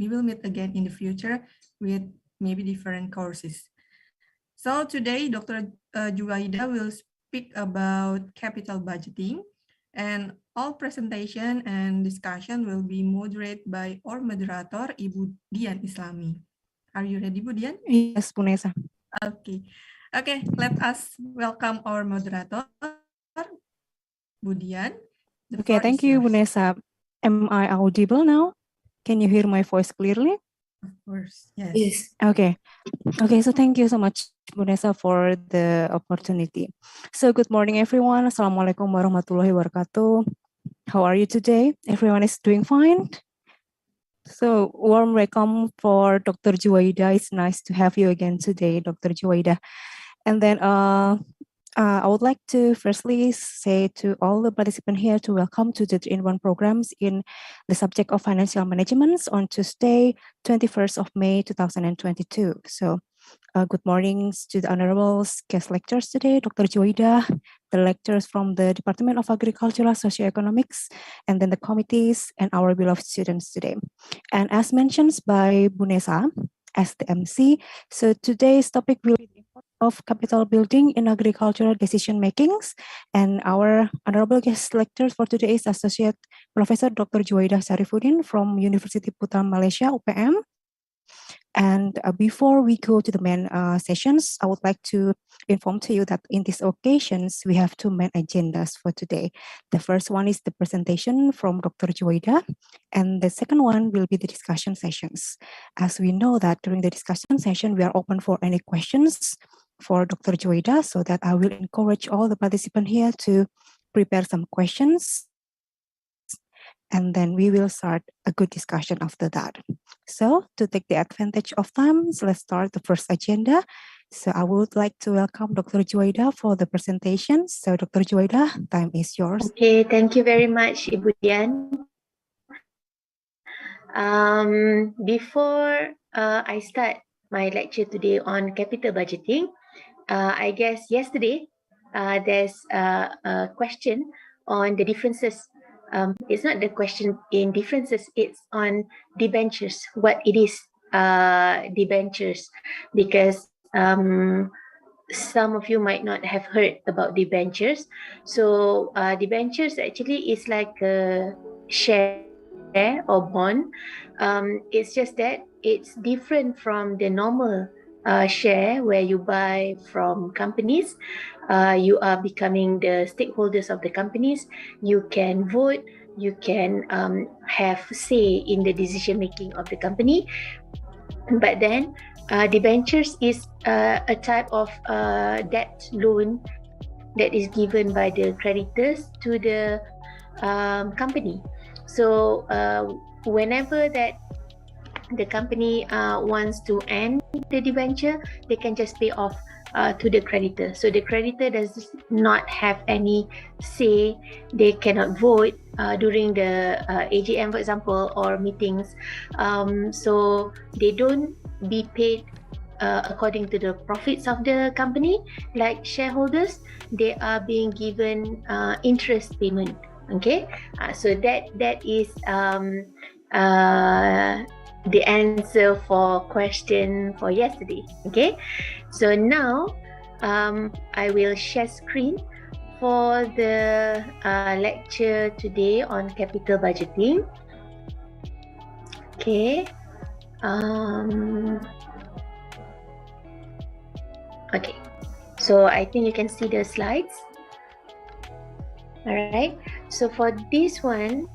we will meet again in the future with maybe different courses. So today, Dr. Juwaidah will speak about capital budgeting, and all presentation and discussion will be moderated by our moderator, Ibu Dian Islami. Are you ready, Bu Dian? Yes, Bu Nesa. Okay. Okay, let us welcome our moderator, Bu Dian. Okay, thank you, Bu Nesa. Am I audible now? Can you hear my voice clearly? Of course, yes. Yes. Okay. Okay, so thank you so much, Bu Nesa, for the opportunity. So good morning, everyone. Assalamualaikum warahmatullahi wabarakatuh. How are you today? Everyone is doing fine? So warm welcome for Dr. Juwaidah. It's nice to have you again today, Dr. Juwaidah. And then I would like to firstly say to all the participants here to welcome to the 3-in-1 programs in the subject of financial management on Tuesday, 21st of May, 2022. So good morning to the honorable guest lecturers today, Dr. Juwaidah, the lecturers from the Department of Agricultural Socioeconomics, and then the committees and our beloved students today. And as mentioned by Bu Nesa, as the MC, so today's topic will be of capital building in agricultural decision makings, and our honorable guest lecturer for today is Associate Professor Dr. Juwaidah Sharufuddin from Universiti Putra, Malaysia, UPM. And before we go to the main sessions, I would like to inform to you that in these occasions, we have two main agendas for today. The first one is the presentation from Dr. Juwaidah, and the second one will be the discussion sessions. As we know that during the discussion session, we are open for any questions for Dr. Juwaidah, so that I will encourage all the participants here to prepare some questions, and then we will start a good discussion after that. So to take the advantage of time, so let's start the first agenda. So I would like to welcome Dr. Juwaidah for the presentation. So Dr. Juwaidah, time is yours. Okay, thank you very much, Ibu Dian. Before I start my lecture today on capital budgeting, I guess yesterday there's a question on the differences. It's not the question in differences, it's on debentures, what it is debentures, because some of you might not have heard about debentures. So debentures actually is like a share or bond. It's just that it's different from the normal share where you buy from companies. You are becoming the stakeholders of the companies. You can vote, you can have say in the decision making of the company. But then debentures is a type of debt loan that is given by the creditors to the company. So whenever that the company wants to end the debenture, they can just pay off to the creditor. So the creditor does not have any say. They cannot vote during the AGM, for example, or meetings. So they don't be paid according to the profits of the company. Like shareholders, they are being given interest payment. Okay, so that is the answer for question for yesterday. Okay, so now I will share screen for the lecture today on capital budgeting. Okay. Okay, so I think you can see the slides. All right, so for this one,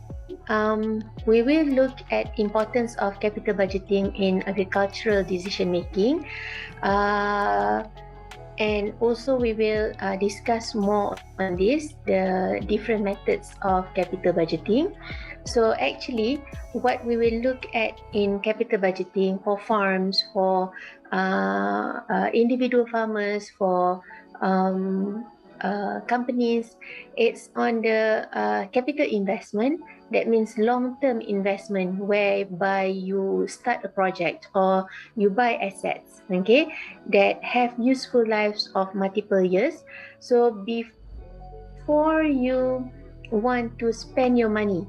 we will look at importance of capital budgeting in agricultural decision making, and also we will discuss more on this, the different methods of capital budgeting. So actually, what we will look at in capital budgeting for farms, for individual farmers, for companies, it's on the capital investment. That means long-term investment, whereby you start a project or you buy assets, okay, that have useful lives of multiple years. So before you want to spend your money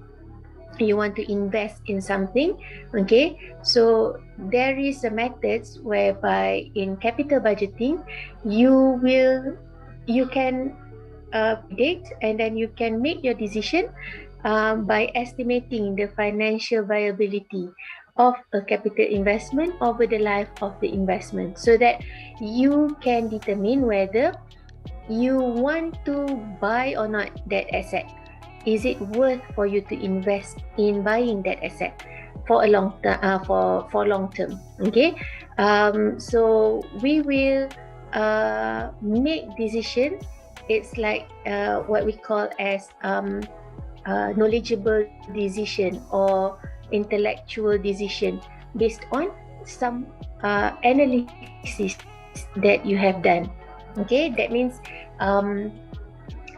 you want to invest in something. Okay, so there is a methods whereby in capital budgeting you can predict, and then you can make your decision by estimating the financial viability of a capital investment over the life of the investment, so that you can determine whether you want to buy or not that asset. Is it worth for you to invest in buying that asset for a long term? Okay, so we will make decision. It's like what we call as knowledgeable decision or intellectual decision based on some analysis that you have done. Okay, that means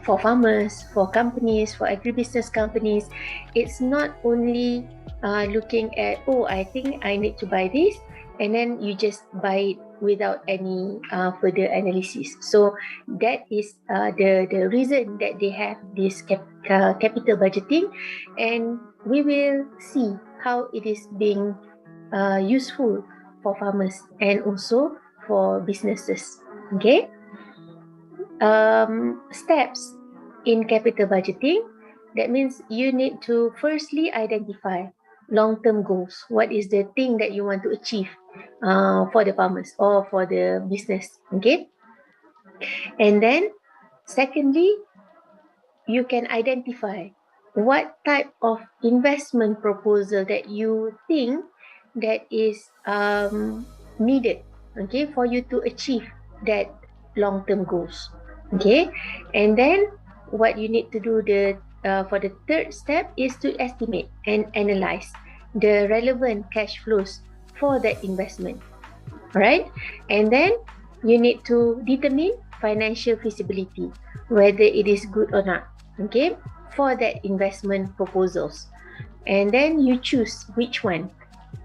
for farmers, for companies, for agribusiness companies, it's not only looking at, oh, I think I need to buy this, and then you just buy it without any further analysis. So that is the reason that they have this capital budgeting, and we will see how it is being useful for farmers and also for businesses. Okay. Steps in capital budgeting, that means you need to firstly identify long-term goals. What is the thing that you want to achieve for the farmers or for the business? Okay, and then secondly, you can identify what type of investment proposal that you think that is needed, okay, for you to achieve that long-term goals. Okay, and then what you need to do for the third step is to estimate and analyze the relevant cash flows for that investment. Right, and then you need to determine financial feasibility, whether it is good or not, okay, for that investment proposals, and then you choose which one.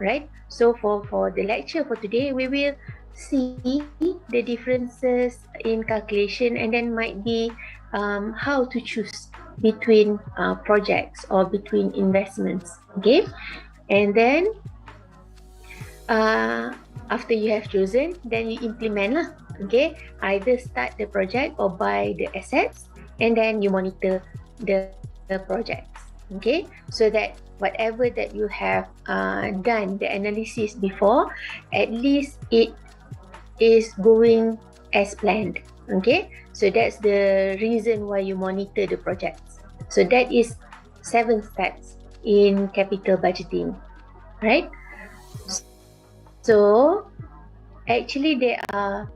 Right, so for the lecture for today, we will see the differences in calculation, and then might be how to choose between projects or between investments. Okay, and then after you have chosen, then you implement lah. Okay, either start the project or buy the assets, and then you monitor the projects. Okay, so that whatever that you have done the analysis before, at least it is going as planned. Okay, so that's the reason why you monitor the projects. So that is 7 steps in capital budgeting, right? So actually there are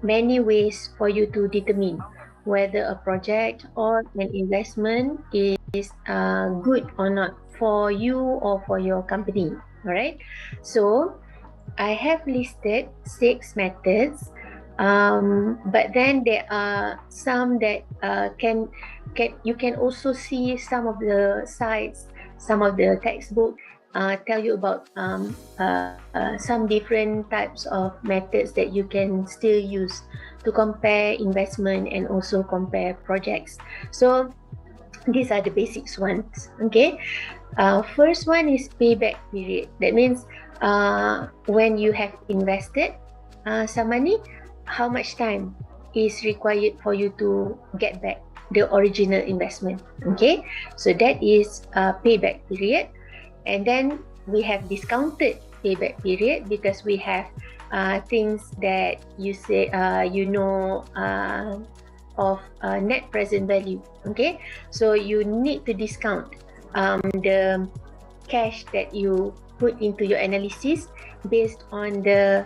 many ways for you to determine whether a project or an investment is good or not for you or for your company. All right, so I have listed 6 methods, but then there are some that you can also see some of the sites, some of the textbook tell you about some different types of methods that you can still use to compare investment and also compare projects. So these are the basics ones. Okay, first one is payback period. That means when you have invested some money, how much time is required for you to get back the original investment. Okay, so that is payback period. And then we have discounted payback period, because we have things that you say of net present value. Okay, so you need to discount the cash that you put into your analysis based on the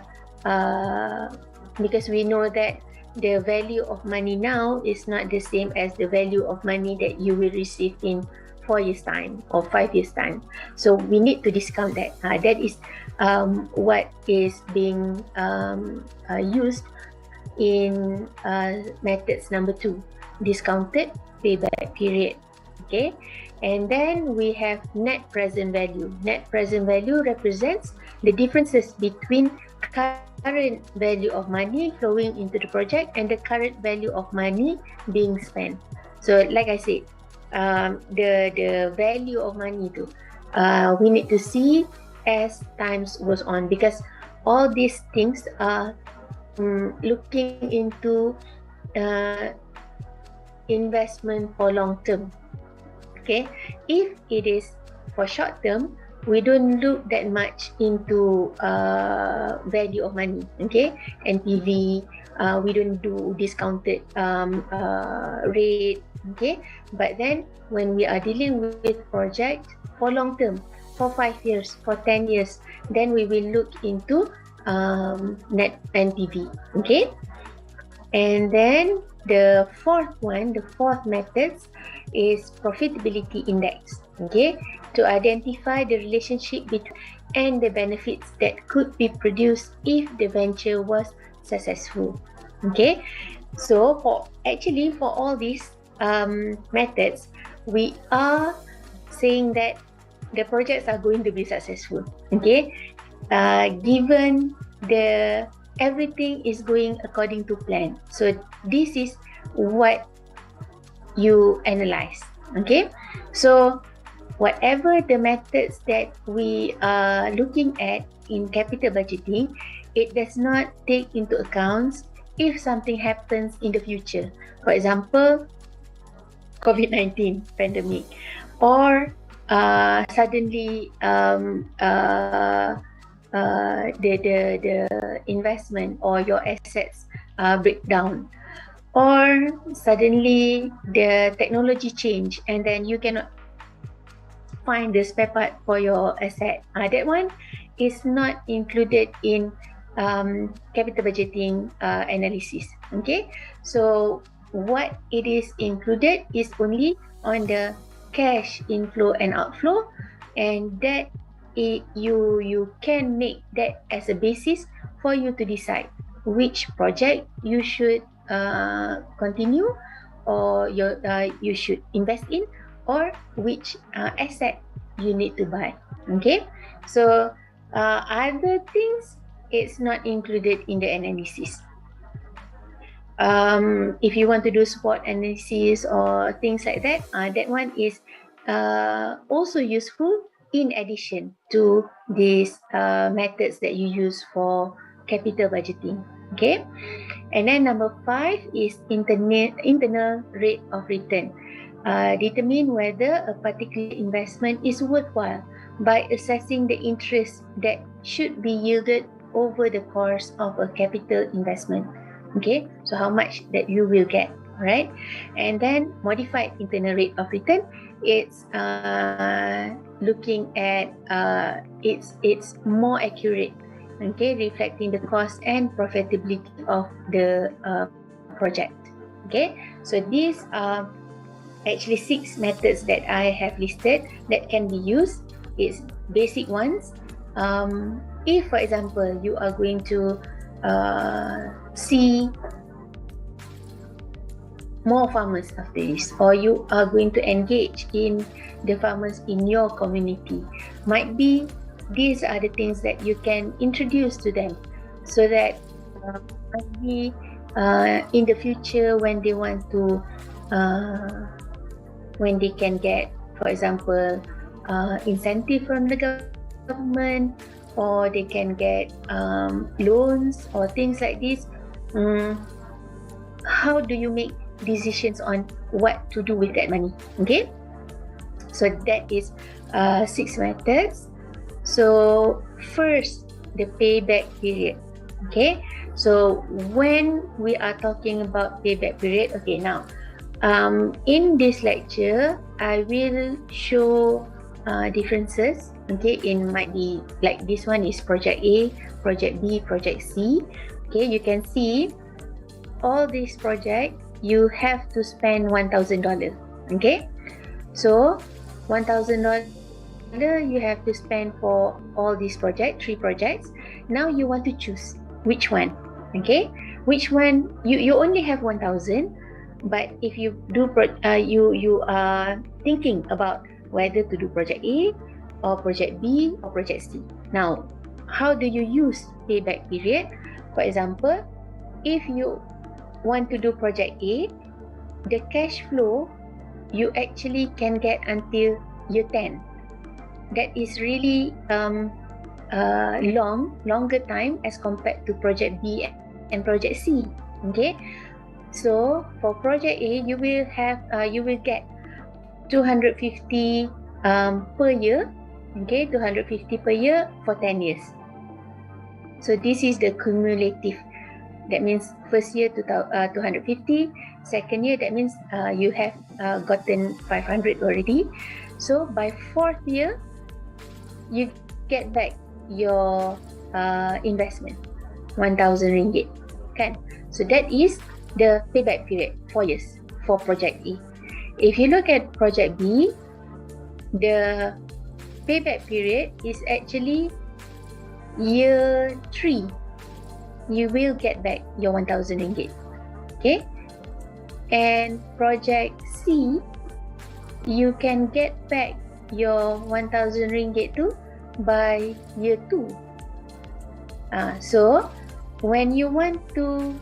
because we know that the value of money now is not the same as the value of money that you will receive in 4 years time or 5 years time. So we need to discount that. That is what is being used in methods number 2, discounted payback period. Okay, and then we have net present value. Net present value represents the differences between current value of money flowing into the project and the current value of money being spent. So like I said, the value of money tu we need to see as times goes on, because all these things are looking into investment for long term. Okay, if it is for short term, we don't look that much into value of money. Okay, NPV, we don't do discounted rate. Okay, but then when we are dealing with project for long term, for 5 years, for 10 years, then we will look into net NPV. Okay, and then the fourth method is Profitability Index. Okay, to identify the relationship between and the benefits that could be produced if the venture was successful. Okay, so for all these methods, we are saying that the projects are going to be successful. Okay, given the everything is going according to plan. So this is what you analyze. Okay, so whatever the methods that we are looking at in capital budgeting, it does not take into account if something happens in the future. For example, COVID-19 pandemic, or suddenly the investment or your assets break down, or suddenly the technology change and then you cannot find the spare part for your asset. That one is not included in capital budgeting analysis. Okay, so what it is included is only on the cash inflow and outflow, and that you can make that as a basis for you to decide which project you should continue, or you should invest in, or which asset you need to buy. Okay, so other things, it's not included in the analysis. If you want to do SWOT analysis or things like that, that one is also useful in addition to these methods that you use for capital budgeting. Okay, and then number 5 is internal rate of return. Determine whether a particular investment is worthwhile by assessing the interest that should be yielded over the course of a capital investment. Okay, so how much that you will get, right? And then modified internal rate of return, it's looking at it's more accurate, okay, reflecting the cost and profitability of the project. Okay, so these are actually 6 methods that I have listed that can be used. It's basic ones. If, for example, you are going to see more farmers after this, or you are going to engage in the farmers in your community, might be these are the things that you can introduce to them, so that maybe in the future when they want to when they can get, for example, incentive from the government, or they can get loans or things like this. How do you make decisions on what to do with that money? Okay, so that is 6 methods. So first, the payback period. Okay, so when we are talking about payback period, okay, now in this lecture I will show differences. Okay, it might be like this one is project A, project B, project C. Okay, you can see all these projects you have to spend $1,000. Okay, so $1,000 you have to spend for all these projects, 3 projects. Now you want to choose which one. Okay, which one you only have 1,000, but if you do you are thinking about whether to do project A or project B or project C. Now, how do you use payback period? For example, if you want to do project A, the cash flow you actually can get until year 10. that is really longer time as compared to project B and project C. Okay, so for project A, you will get 250 per year. Okay, 250 per year for 10 years. So this is the cumulative. That means first year 250, second year that means you have gotten 500 already. So by fourth year, you get back your investment, 1,000 ringgit. Kan? So that is the payback period, 4 years for project A. If you look at project B, the payback period is actually year 3. You will get back your 1,000 ringgit. Okay? And project C, you can get back your 1,000 ringgit too by year 2. So when you want to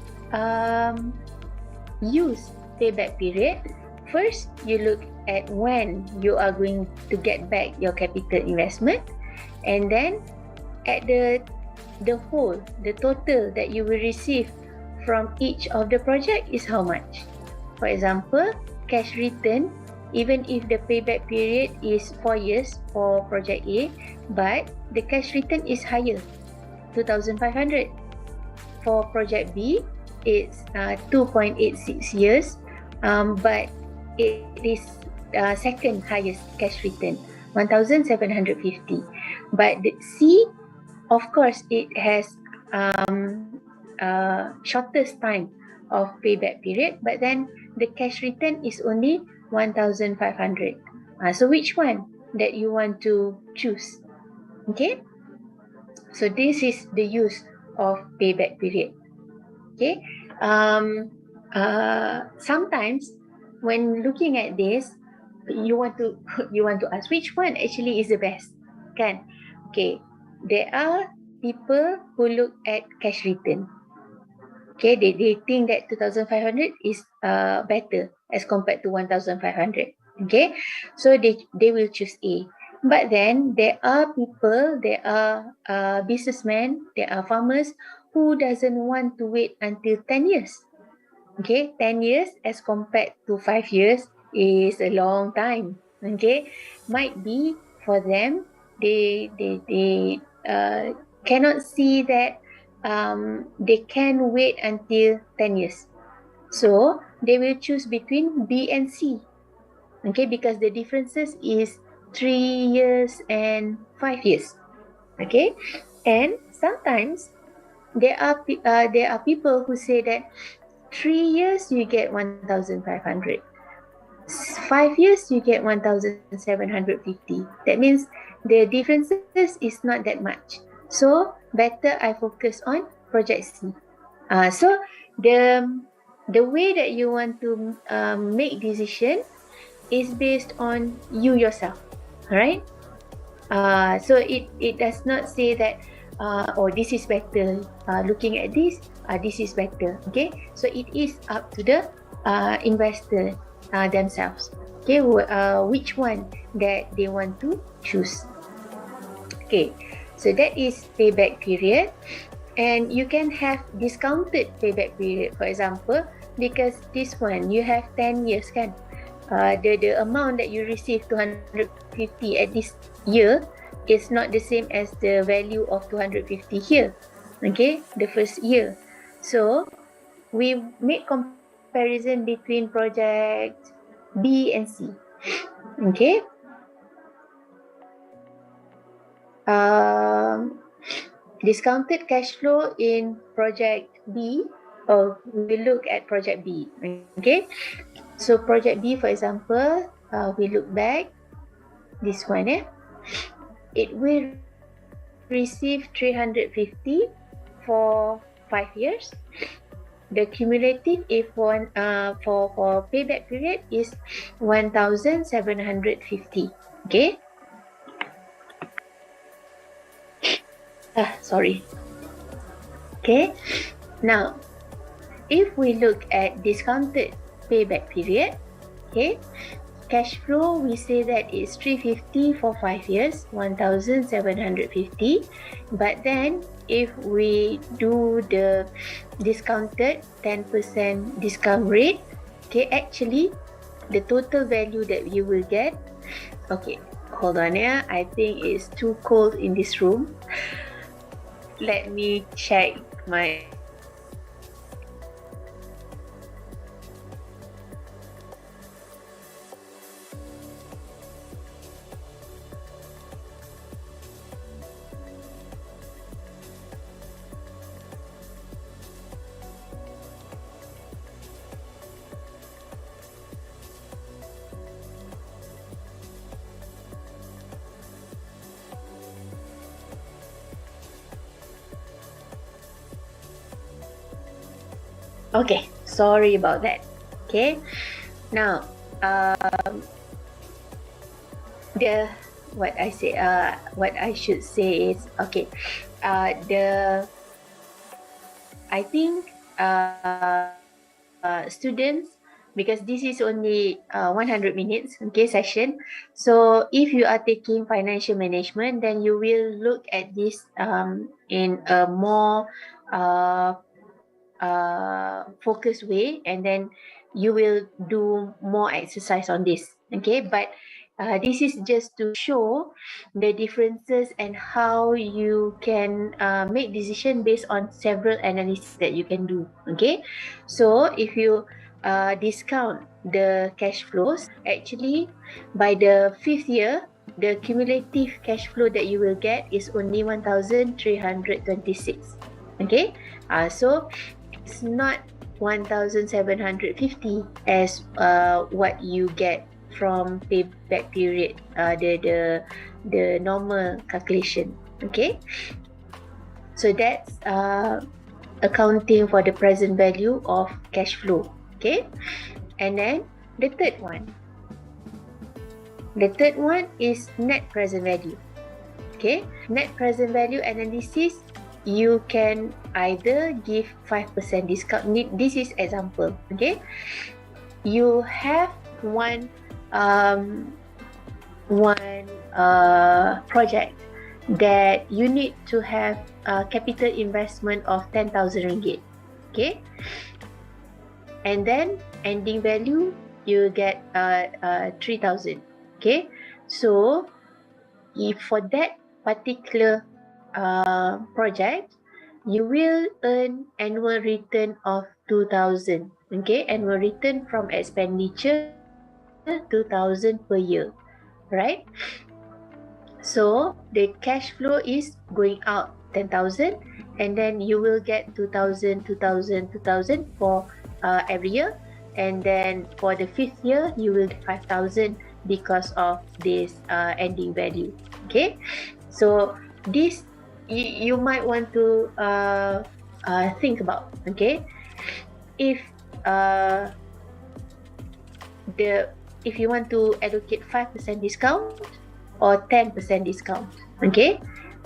use payback period, first you look at when you are going to get back your capital investment, and then at the whole, the total that you will receive from each of the project is how much. For example, cash return, even if the payback period is 4 years for project A, but the cash return is higher, 2,500. For project B, it's 2.86 years, but it is second highest cash return, 1,750. But the C, of course, it has shortest time of payback period, but then the cash return is only 1,500. So which one that you want to choose? Okay, so this is the use of payback period. Okay, sometimes when looking at this, you want to ask which one actually is the best, kan? Okay, there are people who look at cash return. Okay, they think that 2,500 is better as compared to 1,500. Okay, so they will choose A. But then there are people, there are businessmen, there are farmers who doesn't want to wait until 10 years. Okay, 10 years as compared to 5 years is a long time. Okay, might be for them, they cannot see that they can wait until 10 years. So they will choose between B and C. Okay, because the differences is 3 years and 5 years. Okay, and sometimes there are people who say that 3 years you get 1,500. 5 years you get 1,750. That means the differences is not that much. So better I focus on project C. So the way that you want to make decision is based on you yourself. Alright? So it does not say that this is better. Looking at this is better. Okay, so it is up to the investor themselves. Okay, which one that they want to choose. Okay, so that is payback period, and you can have discounted payback period. For example, because this one you have 10 years, kan? The amount that you receive 250 at this year is not the same as the value of 250 here. Okay, the first year. So we make comparison between project B and C. Okay. Discounted cash flow in project B. We look at project B. Okay. So project B, for example, we look back. This one, it will receive 350 for 5 years. The cumulative for payback period is 1,750. Okay. Sorry. Okay. Now, if we look at discounted payback period, okay, cash flow, we say that it's 350 for 5 years, 1,750. But then if we do the discounted 10% discount rate, okay, actually the total value that you will get, okay, hold on, yeah, I think it's too cold in this room. Let me check my okay, sorry about that. Okay, now the what I should say is, okay, I think students, because this is only 100 minutes, okay, session. So if you are taking financial management, then you will look at this in a more focused way, and then you will do more exercise on this, okay. But this is just to show the differences and how you can make decision based on several analysis that you can do, okay. So if you discount the cash flows, actually by the 5th year, the cumulative cash flow that you will get is only 1,326, okay. So it's not 1,750 as what you get from payback period, the normal calculation, okay. So that's accounting for the present value of cash flow, okay. And then the third one is net present value, okay. Net present value analysis, you can either give 5% discount. This is example, okay. You have one project that you need to have a capital investment of 10,000 ringgit, okay. And then ending value, you get 3,000, okay. So if for that particular project, you will earn annual return of 2,000, okay. Annual return from expenditure 2,000 per year, right? So the cash flow is going out 10,000, and then you will get 2,000, 2,000, 2,000 for every year. And then for the 5th year, you will get 5,000 because of this ending value, okay. So this you might want to think about, okay. If if you want to allocate 5% discount or 10% discount, okay.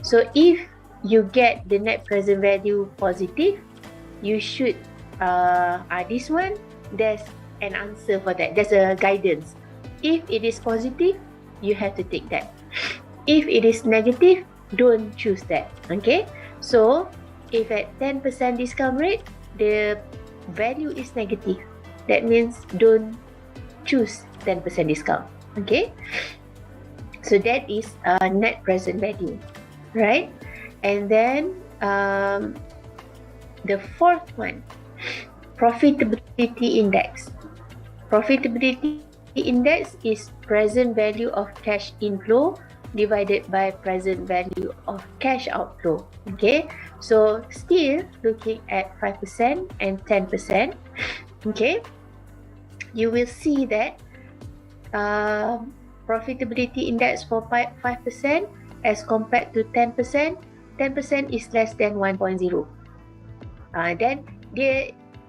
So if you get the net present value positive, you should this one, there's an answer for that, there's a guidance. If it is positive, you have to take that. If it is negative, don't choose that, okay. So if at 10% discount rate the value is negative, that means don't choose 10% discount, okay. So that is net present value, right? And then the fourth one, profitability index. Profitability index is present value of cash inflow divided by present value of cash outflow, okay. So still looking at 5% and 10%, okay. You will see that profitability index for 5% as compared to 10%, 10% is less than 1.0. Then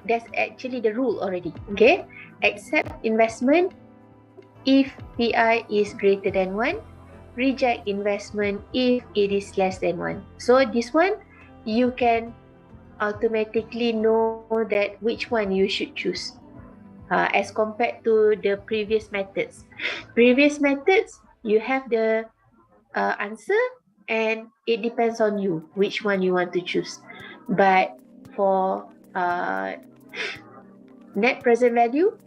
that's actually the rule already, okay. Accept investment if PI is greater than 1, reject investment if it is less than 1. So this one, you can automatically know that which one you should choose, as compared to the previous methods. Previous methods, you have the answer, and it depends on you which one you want to choose. But for net present value,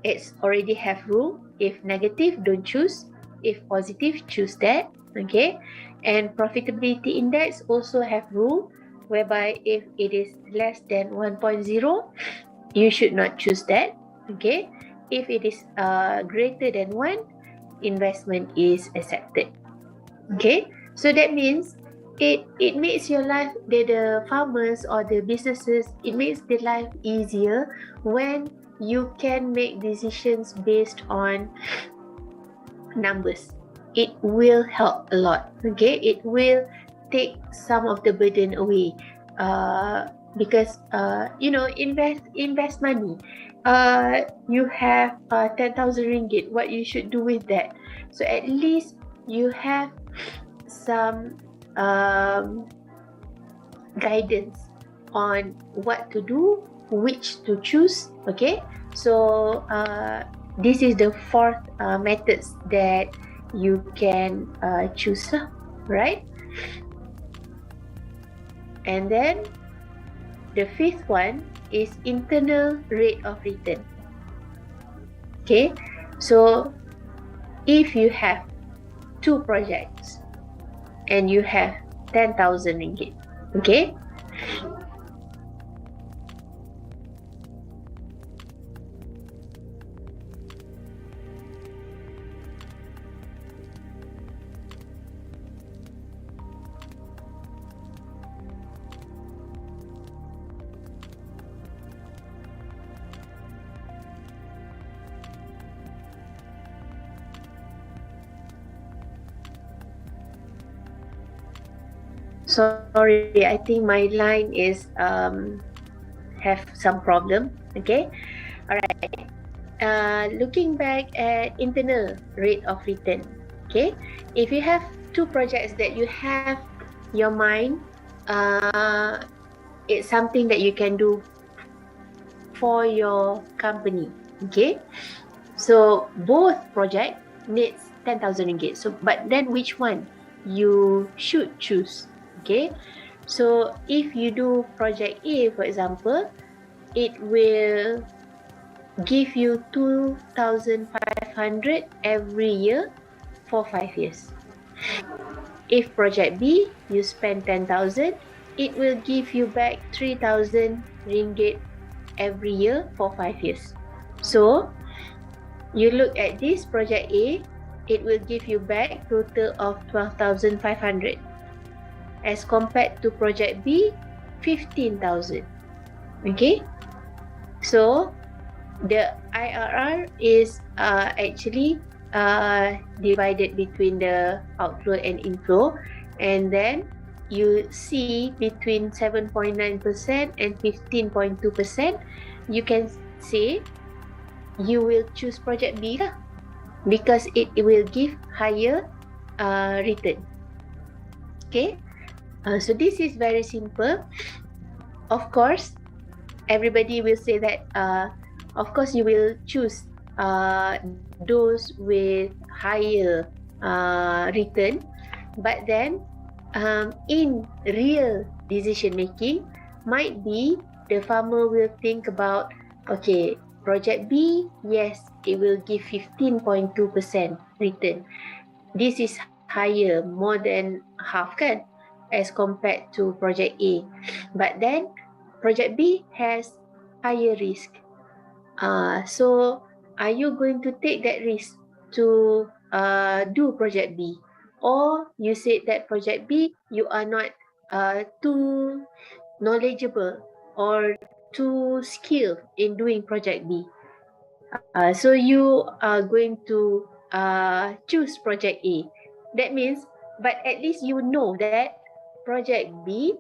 it's already have rule. If negative, don't choose. If positive, choose that. Okay. And profitability index also have rule, whereby if it is less than 1.0, you should not choose that. Okay. If it is greater than 1, investment is accepted. Okay. So that means it makes your life, the farmers or the businesses, it makes the life easier when you can make decisions based on numbers. It will help a lot. Okay, it will take some of the burden away, because invest money. You have 10,000 ringgit. What you should do with that? So at least you have some guidance on what to do, which to choose. Okay, so this is the fourth methods that you can choose, right? And then the fifth one is internal rate of return. Okay, so if you have 2 projects and you have 10,000 ringgit, okay, sorry, I think my line is have some problem. Okay, all right. Looking back at internal rate of return. Okay, if you have 2 projects that you have your mind, it's something that you can do for your company. Okay, so both project needs 10,000 ringgit. So, but then which one you should choose? Okay, so if you do project A, for example, it will give you 2,500 every year for 5 years. If project B, you spend 10,000, it will give you back 3,000 ringgit every year for 5 years. So you look at this project A, it will give you back total of 12,500. As compared to project B, 15,000. Okay, so the IRR is actually divided between the outflow and inflow, and then you see between 7.9% and 15.2%, you can say you will choose project B lah, because it will give higher return. Okay, so this is very simple. Of course, everybody will say that of course you will choose those with higher return, but then in real decision making, might be the farmer will think about, okay, project B, yes, it will give 15.2% return. This is higher, more than half kan, as compared to project A. But then project B has higher risk. So are you going to take that risk to do project B? Or you said that project B, you are not too knowledgeable or too skilled in doing project B. So you are going to choose project A. That means, but at least you know that project B,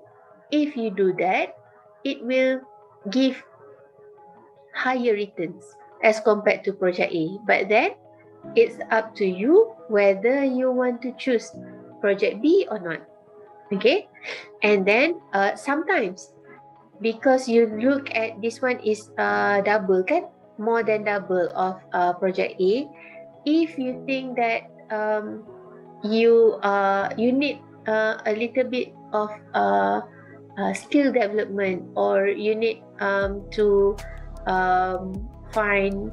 if you do that, it will give higher returns as compared to project A. But then it's up to you whether you want to choose project B or not. Okay, and then sometimes because you look at this one is double kan, more than double of project A. If you think that you need a little bit of skill development, or you need to find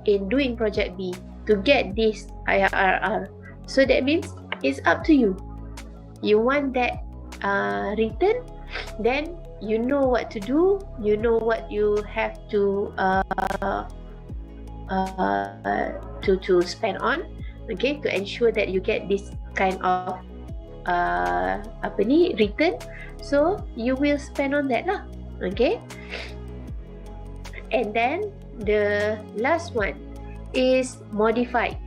in doing project B to get this IRR. So that means it's up to you. You want that return, then you know what to do, you know what you have to spend on, okay, to ensure that you get this kind of return. So you will spend on that lah, okay. And then the last one is modified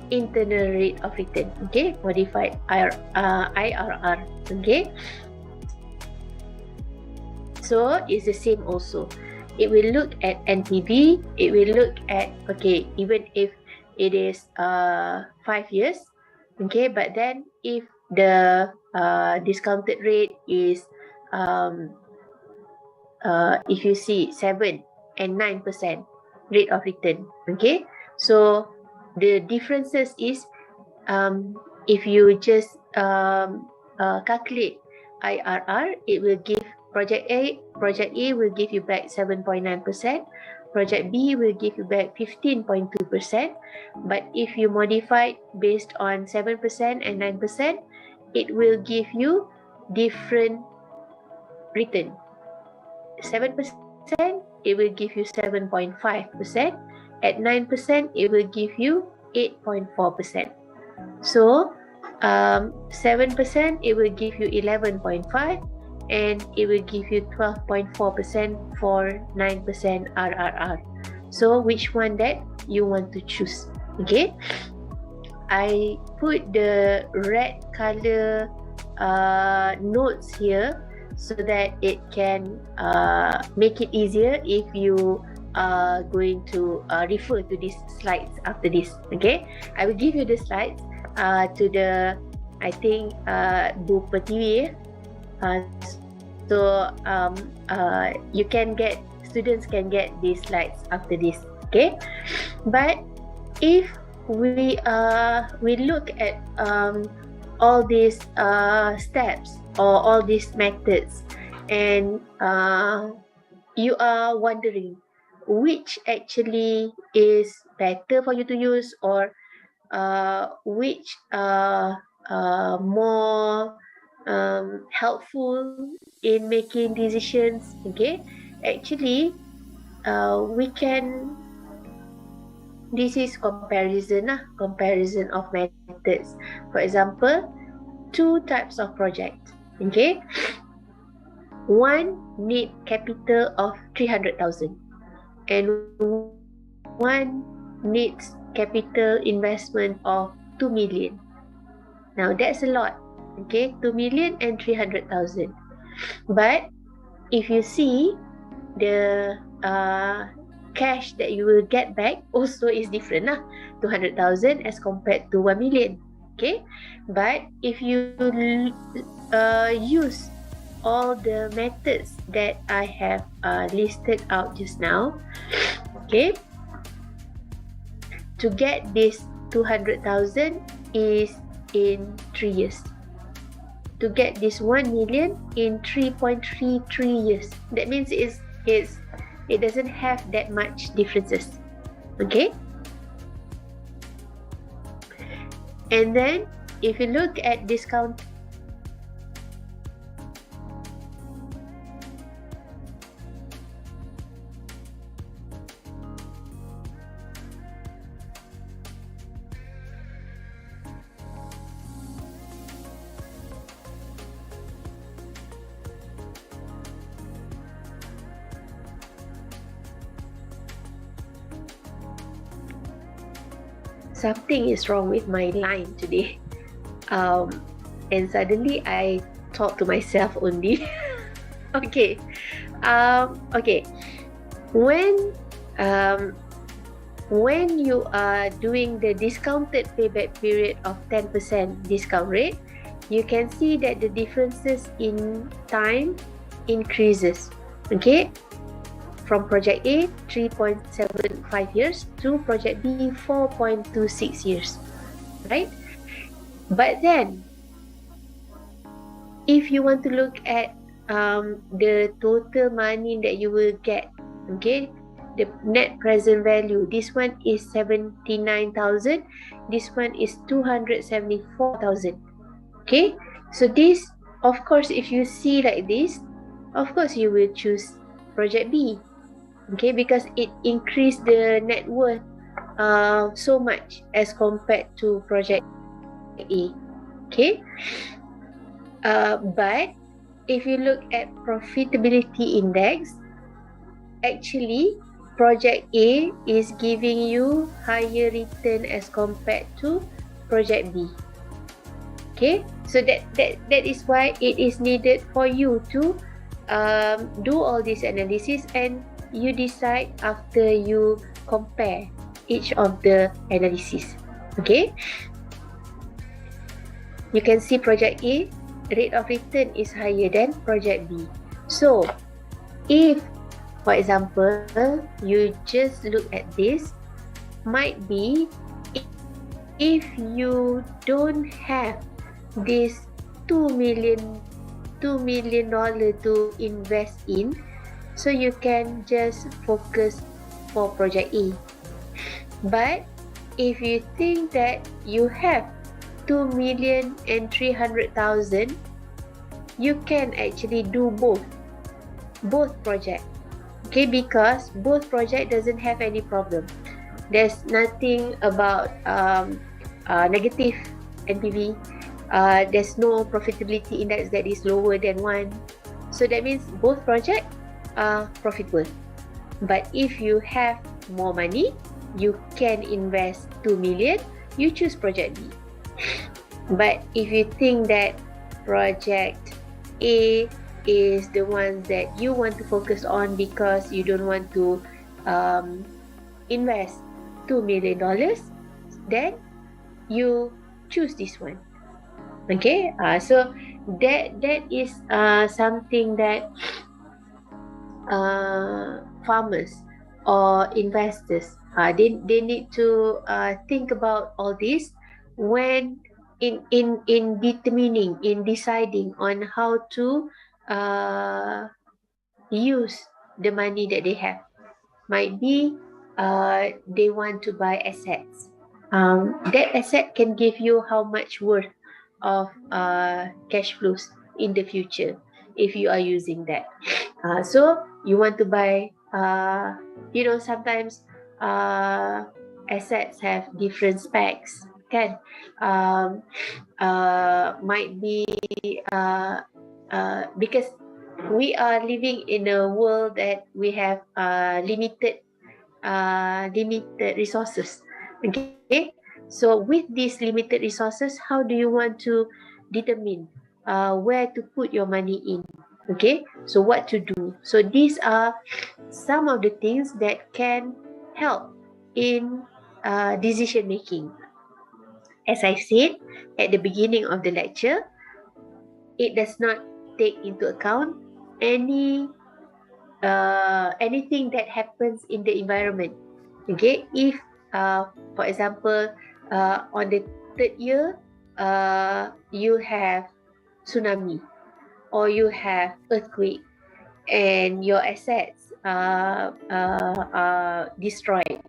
internal rate of return, okay, modified IRR, okay. So it's the same also. It will look at NPV, it will look at, okay, even if it is 5 years, okay, but then if the discounted rate is if you see 7 and 9% rate of return, okay. So the differences is if you just calculate IRR, it will give project A will give you back 7.9%, project B will give you back 15.2%, but if you modify based on 7% and 9%, it will give you different return. 7%, it will give you 7.5%. At 9%, it will give you 8.4%. So 7%, it will give you 11.5%, and it will give you 12.4% for 9% RRR. So which one that you want to choose? Okay, I put the red color notes here so that it can make it easier if you are going to refer to these slides after this. Okay, I will give you the slides to the, I think, Bu Pertiwi. So you can get, students can get these slides after this, okay. But if we look at all these steps or all these methods, and you are wondering which actually is better for you to use, or which more helpful in making decisions, okay, actually we can, this is comparison of methods. For example, 2 types of project, okay. One need capital of 300,000 and one needs capital investment of 2 million. Now that's a lot, okay, 2 million and 300,000. But if you see the cash that you will get back also is different lah, 200,000 as compared to 1 million, okay. But if you use all the methods that I have listed out just now, okay, to get this 200,000 is in 3 years. To get this 1 million in 3.33 years. That means it doesn't have that much differences, okay. And then if you look at discount, something is wrong with my line today, and suddenly I talk to myself only. Okay, okay. When you are doing the discounted payback period of 10% discount rate, you can see that the differences in time increases. Okay, from project A 3.75 years to project B 4.26 years, right? But then if you want to look at the total money that you will get, okay, the net present value, this one is 79,000, this one is 274,000. Okay, so this, of course, if you see like this, of course you will choose project B, okay, because it increased the net worth so much as compared to project A. Okay, but if you look at profitability index, actually project A is giving you higher return as compared to project B. Okay, so that is why it is needed for you to do all this analysis, and you decide after you compare each of the analysis. Okay, you can see project A rate of return is higher than project B. So if, for example, you just look at this, might be if you don't have this $2 million to invest in, so you can just focus for project A. But if you think that you have 2,300,000, you can actually do both projects. Okay, because both project doesn't have any problem. There's nothing about negative NPV. There's no profitability index that is lower than one. So that means both projects are profitable. But if you have more money, you can invest 2 million, you choose project B. But if you think that project A is the one that you want to focus on because you don't want to invest $2 million, then you choose this one. Okay, so that is something that farmers or investors they need to think about all this when in determining, in deciding on how to use the money that they have. Might be they want to buy assets. That asset can give you how much worth of cash flows in the future if you are using that. So you want to buy, sometimes assets have different specs, kan? Might be because we are living in a world that we have limited resources. Okay, so with these limited resources, how do you want to determine where to put your money in? Okay, so what to do? So these are some of the things that can help in decision making. As I said at the beginning of the lecture, it does not take into account anything that happens in the environment. Okay, if for example on the third year you have tsunami or you have earthquake and your assets are destroyed,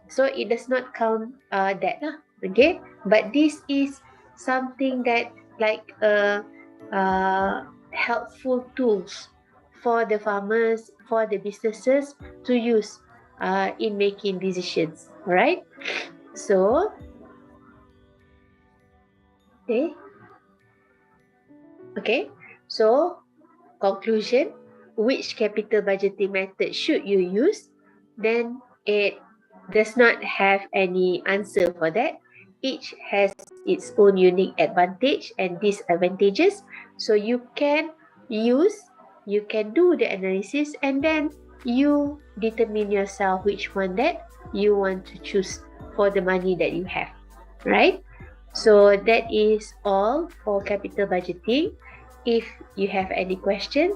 so it does not count that lah. Okay, but this is something that like helpful tools for the farmers, for the businesses to use in making decisions. Right? So okay, so conclusion, which capital budgeting method should you use? Then it does not have any answer for that. Each has its own unique advantage and disadvantages. So you can do the analysis, and then you determine yourself which one that you want to choose for the money that you have, right? So that is all for capital budgeting. If you have any questions,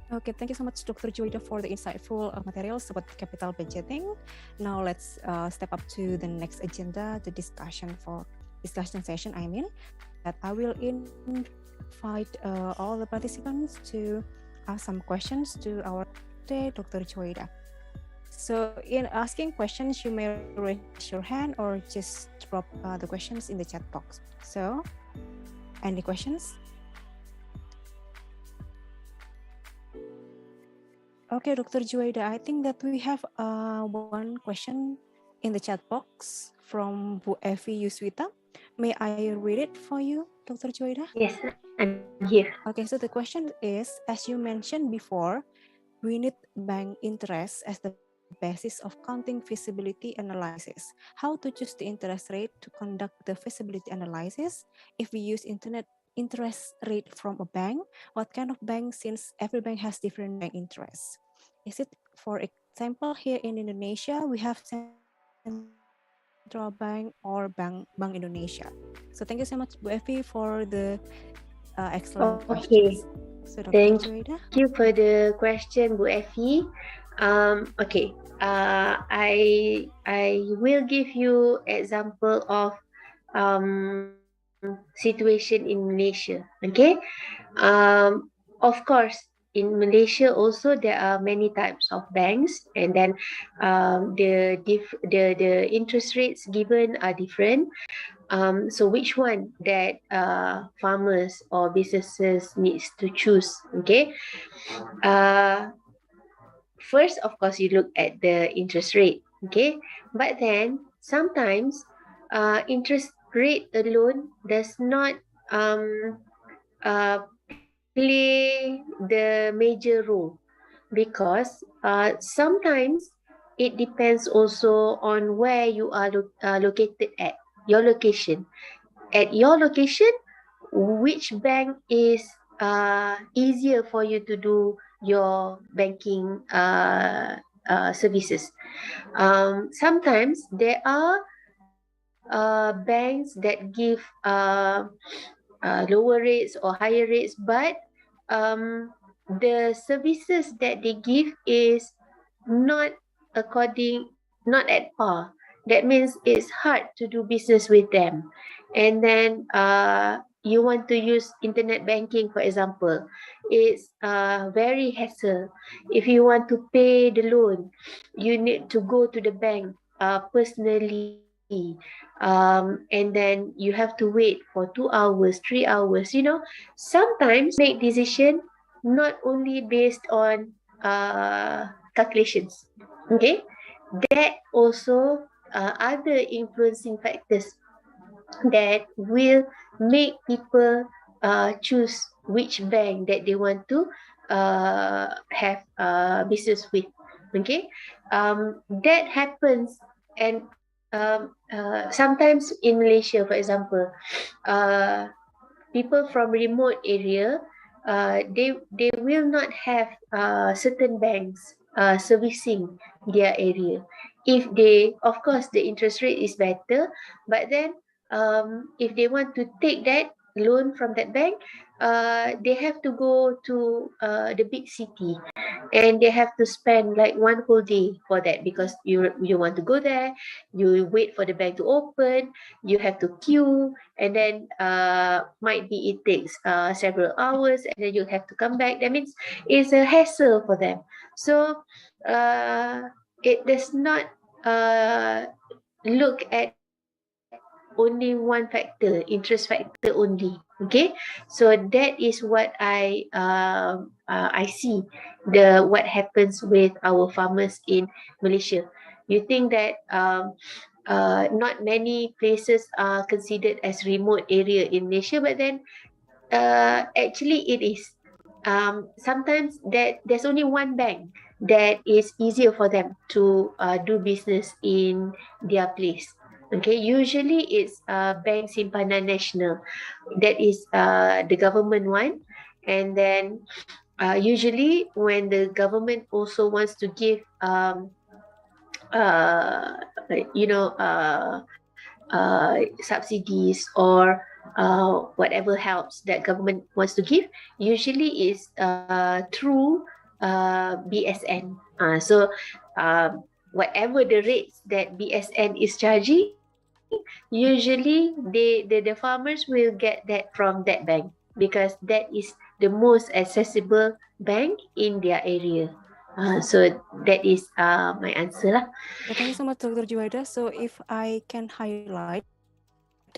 Okay, thank you so much, Dr. Juwaidah, for the insightful materials about capital budgeting. Now let's step up to the next agenda, the discussion session. That I will invite all the participants to ask some questions to our day, Dr. Juwaidah. So in asking questions, you may raise your hand or just drop the questions in the chat box. So, any questions? Okay, Dr. Juwaidah, I think that we have one question in the chat box from Bu Evi Yuswita. May I read it for you, Dr. Juwaidah? Yes, I'm here. Okay, so the question is, as you mentioned before, we need bank interest as the basis of counting feasibility analysis. How to choose the interest rate to conduct the feasibility analysis? If we use interest rate from a bank, what kind of bank, since every bank has different bank interests? Is it, for example, here in Indonesia, we have Central Bank or Bank Indonesia. So thank you so much, Bu Evi, for the excellent questions. So Dr. Thank Juwaidah. you for the question, Bu Evi. Okay, I will give you example of situation in Malaysia. Okay, of course, in Malaysia also there are many types of banks, and then the interest rates given are different. So which one that farmers or businesses needs to choose? Okay, first of course you look at the interest rate. Okay, but then sometimes interest rate alone does not play the major role, because sometimes it depends also on where you are located at, your location. At your location, which bank is easier for you to do your banking services. Sometimes there are banks that give lower rates or higher rates, but the services that they give is not not at par. That means it's hard to do business with them. And then you want to use internet banking, for example, it's very hassle. If you want to pay the loan, you need to go to the bank personally, and then you have to wait for 2 hours, 3 hours. Sometimes make decision not only based on calculations. Okay, that also other influencing factors that will make people choose which bank that they want to have business with. Okay, that happens. And sometimes in Malaysia, for example, uh, people from remote area, they will not have certain banks servicing their area. If they, of course, the interest rate is better, but then if they want to take that loan from that bank, they have to go to the big city, and they have to spend like one whole day for that, because you want to go there, you wait for the bank to open, you have to queue, and then might be it takes several hours, and then you have to come back. That means it's a hassle for them. So it does not look at only one factor, interest factor only. Okay, so that is what I see what happens with our farmers in Malaysia. You think that not many places are considered as remote area in Malaysia, but then actually it is. Sometimes that there's only one bank that is easier for them to do business in their place. Okay, usually it's Bank Simpanan Nasional, that is the government one. And then usually when the government also wants to give uh, you know uh, subsidies or whatever helps that government wants to give, usually is through BSN. So whatever the rates that BSN is charging, usually the farmers will get that from that bank, because that is the most accessible bank in their area. So that is my answer lah. Yeah, thank you so much, Dr. Juwaidah. So if I can highlight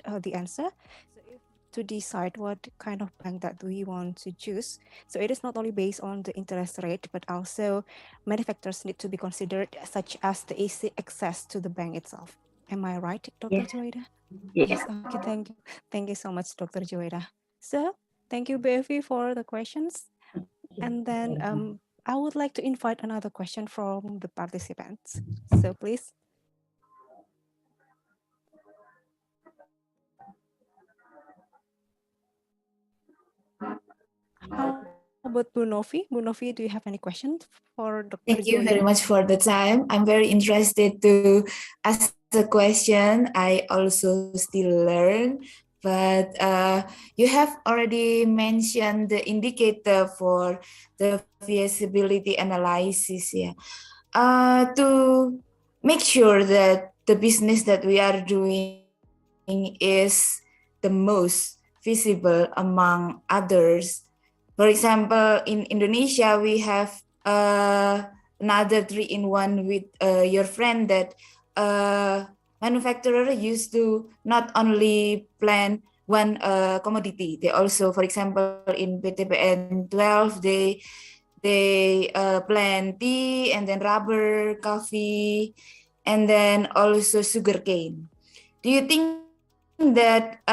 the answer, so if to decide what kind of bank that we want to choose, so it is not only based on the interest rate, but also many factors need to be considered, such as the easy access to the bank itself. Am I right, Dr. Yes. Juwaidah? Yes. Yes, okay, thank you. Thank you so much, Dr. Juwaidah. So thank you, Bevi, for the questions. And then I would like to invite another question from the participants. So please. How about Bu Novi? Bu Novi, do you have any questions for Dr. Thank you Juwaidah? very much for the time. I'm very interested to ask a question. I also still learn, but you have already mentioned the indicator for the feasibility analysis. Yeah, to make sure that the business that we are doing is the most visible among others. For example, in Indonesia, we have another 3-in-1 with your friend that manufacturer used to not only plan one commodity. They also, for example, in PTPN 12, they plant tea and then rubber, coffee, and then also sugarcane. Do you think that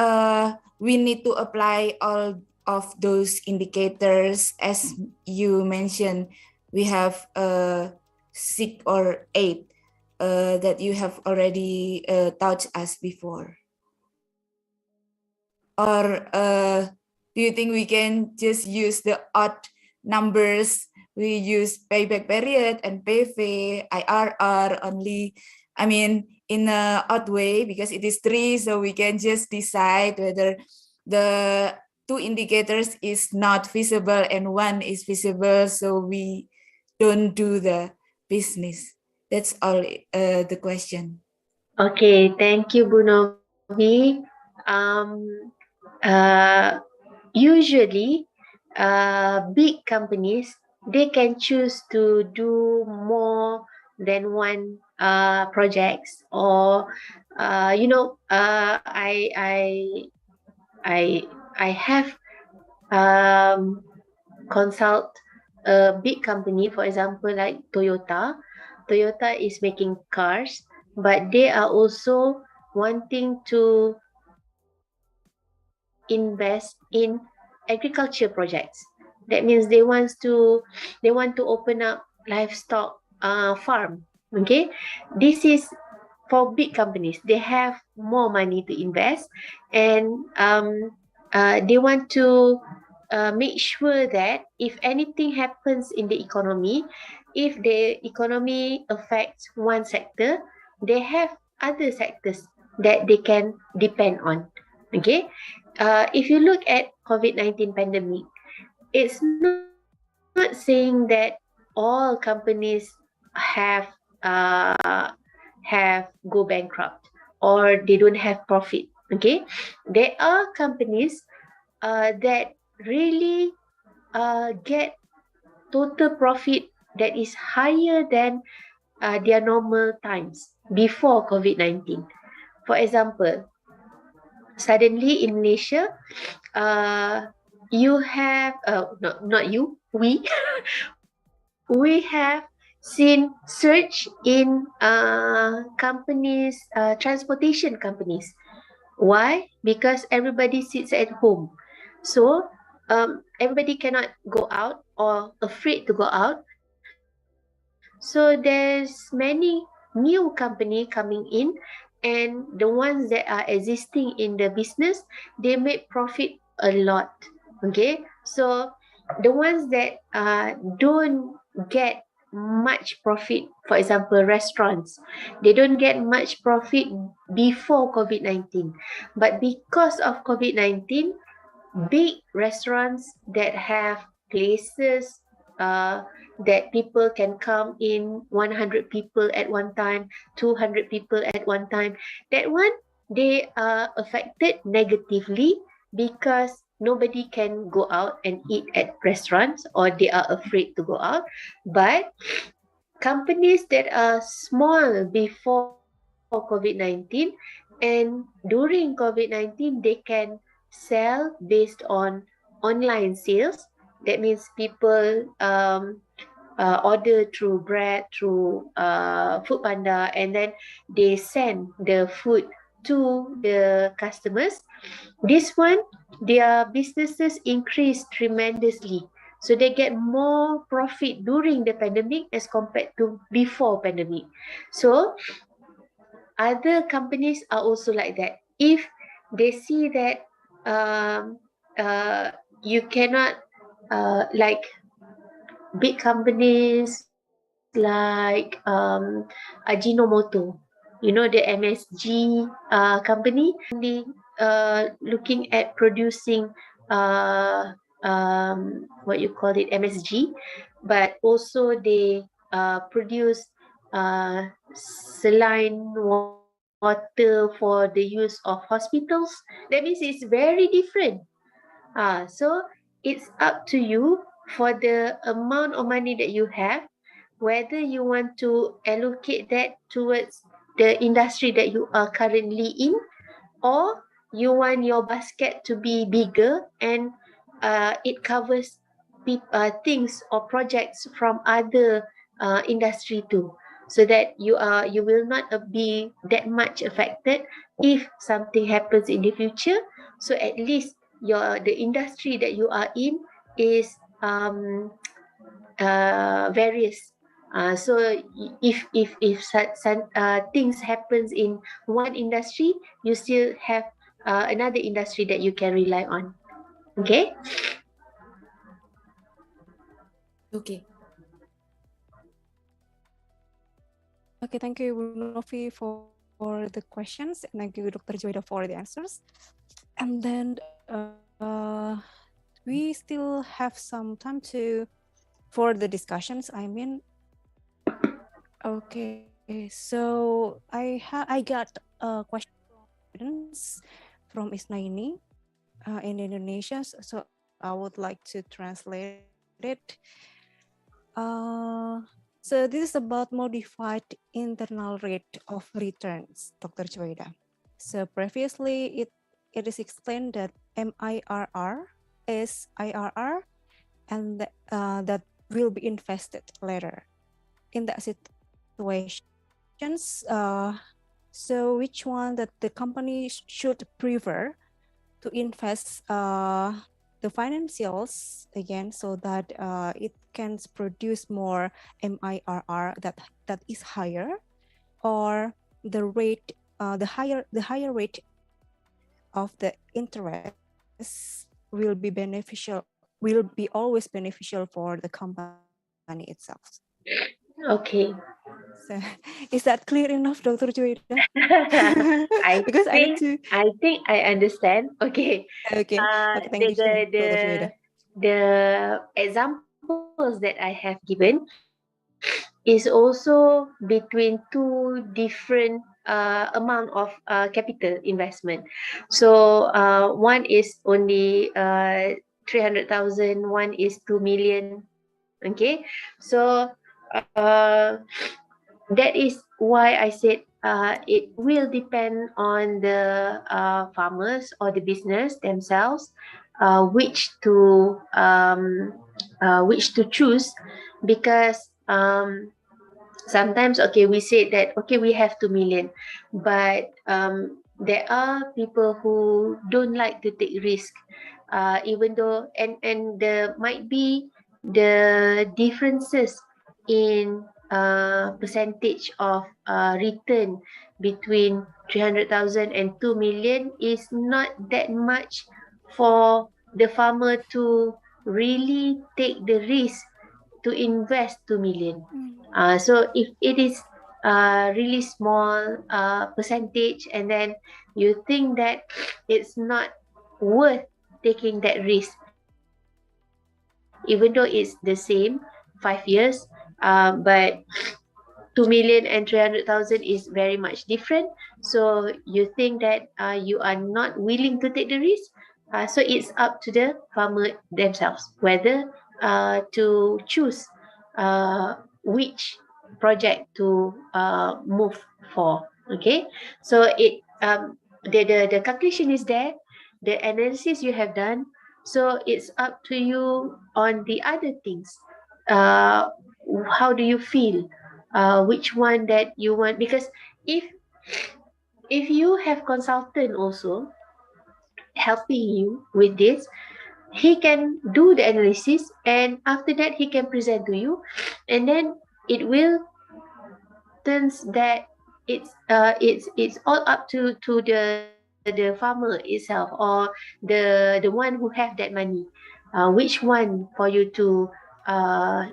we need to apply all of those indicators? As you mentioned, we have 6 or 8 that you have already taught us before. Or do you think we can just use the odd numbers? We use payback period and PV, IRR only. I mean, in a odd way, because it is 3, so we can just decide whether the 2 indicators is not visible and 1 is visible, so we don't do the business. That's all the question. Okay, thank you, Bu Novi. Usually, big companies, they can choose to do more than one projects, or I have consult a big company, for example, like Toyota. Toyota is making cars, but they are also wanting to invest in agriculture projects. That means they want to open up livestock farm. Okay, this is for big companies. They have more money to invest, and they want to make sure that if anything happens in the economy, if the economy affects one sector, they have other sectors that they can depend on. Okay, if you look at COVID-19 pandemic, it's not saying that all companies have go bankrupt or they don't have profit. Okay, there are companies that really get total profit that is higher than their normal times before COVID-19. For example, suddenly in Malaysia, you have not you, we we have seen surge in companies, transportation companies. Why? Because everybody sits at home. So everybody cannot go out or afraid to go out. So there's many new company coming in, and the ones that are existing in the business, they make profit a lot. Okay, so the ones that don't get much profit, for example, restaurants, they don't get much profit before COVID-19, but because of COVID-19, big restaurants that have places that people can come in 100 people at one time, 200 people at one time. That one, they are affected negatively because nobody can go out and eat at restaurants, or they are afraid to go out. But companies that are small before COVID-19 and during COVID-19, they can sell based on online sales. That means people order through Bread, through Food Panda, and then they send the food to the customers. This one, their businesses increased tremendously. So they get more profit during the pandemic as compared to before pandemic. So other companies are also like that. If they see that um, you cannot like big companies like Ajinomoto, you know, the MSG company, looking at producing what you call it, MSG, but also they produce saline water for the use of hospitals. That means it's very different. So it's up to you for the amount of money that you have, whether you want to allocate that towards the industry that you are currently in, or you want your basket to be bigger and it covers things or projects from other industry too, so that you will not be that much affected if something happens in the future. So at least the industry that you are in is various. So if things happens in one industry, you still have another industry that you can rely on. Okay. Okay. Okay, thank you, Bu Novi, for the questions. And thank you, Dr. Juwaidah, for the answers. And then we still have some time for the discussions. I mean, okay, so I got a question from Isnaini in Indonesia. So I would like to translate it. So this is about modified internal rate of returns, Dr. Juwaidah. So previously it is explained that MIRR is IRR and that will be invested later. In that situations, so which one that the company should prefer to invest the financials again, so that it can produce more MIRR that is higher, or the rate, the higher rate of the interest will be always beneficial for the company itself. Okay. So, is that clear enough, Dr. Juwaidah? Because I think I understand. Okay. Okay. Okay. Thank you, Dr. Juwaidah. The examples that I have given is also between two different amount of capital investment. So one is only 300,000, one is 2 million. Okay, so that is why I said it will depend on the farmers or the business themselves, which to choose, because sometimes, okay, we say that, okay, we have 2 million, but there are people who don't like to take risk, even though, and there might be the differences in percentage of return between 300,000 and 2 million is not that much for the farmer to really take the risk to invest 2 million. So if it is really small percentage, and then you think that it's not worth taking that risk, you can even though it's the same 5 years, but 2,000,000 and 300,000 is very much different. So you think that you are not willing to take the risk. So it's up to the farmer themselves whether to choose which project to move for. Okay, so the calculation is there, the analysis you have done. So it's up to you on the other things. Uh, how do you feel? Which one that you want? Because if if you have consultant also helping you with this, he can do the analysis, and after that he can present to you, and then it will turns that it's all up to the farmer itself, or the one who have that money, which one for you to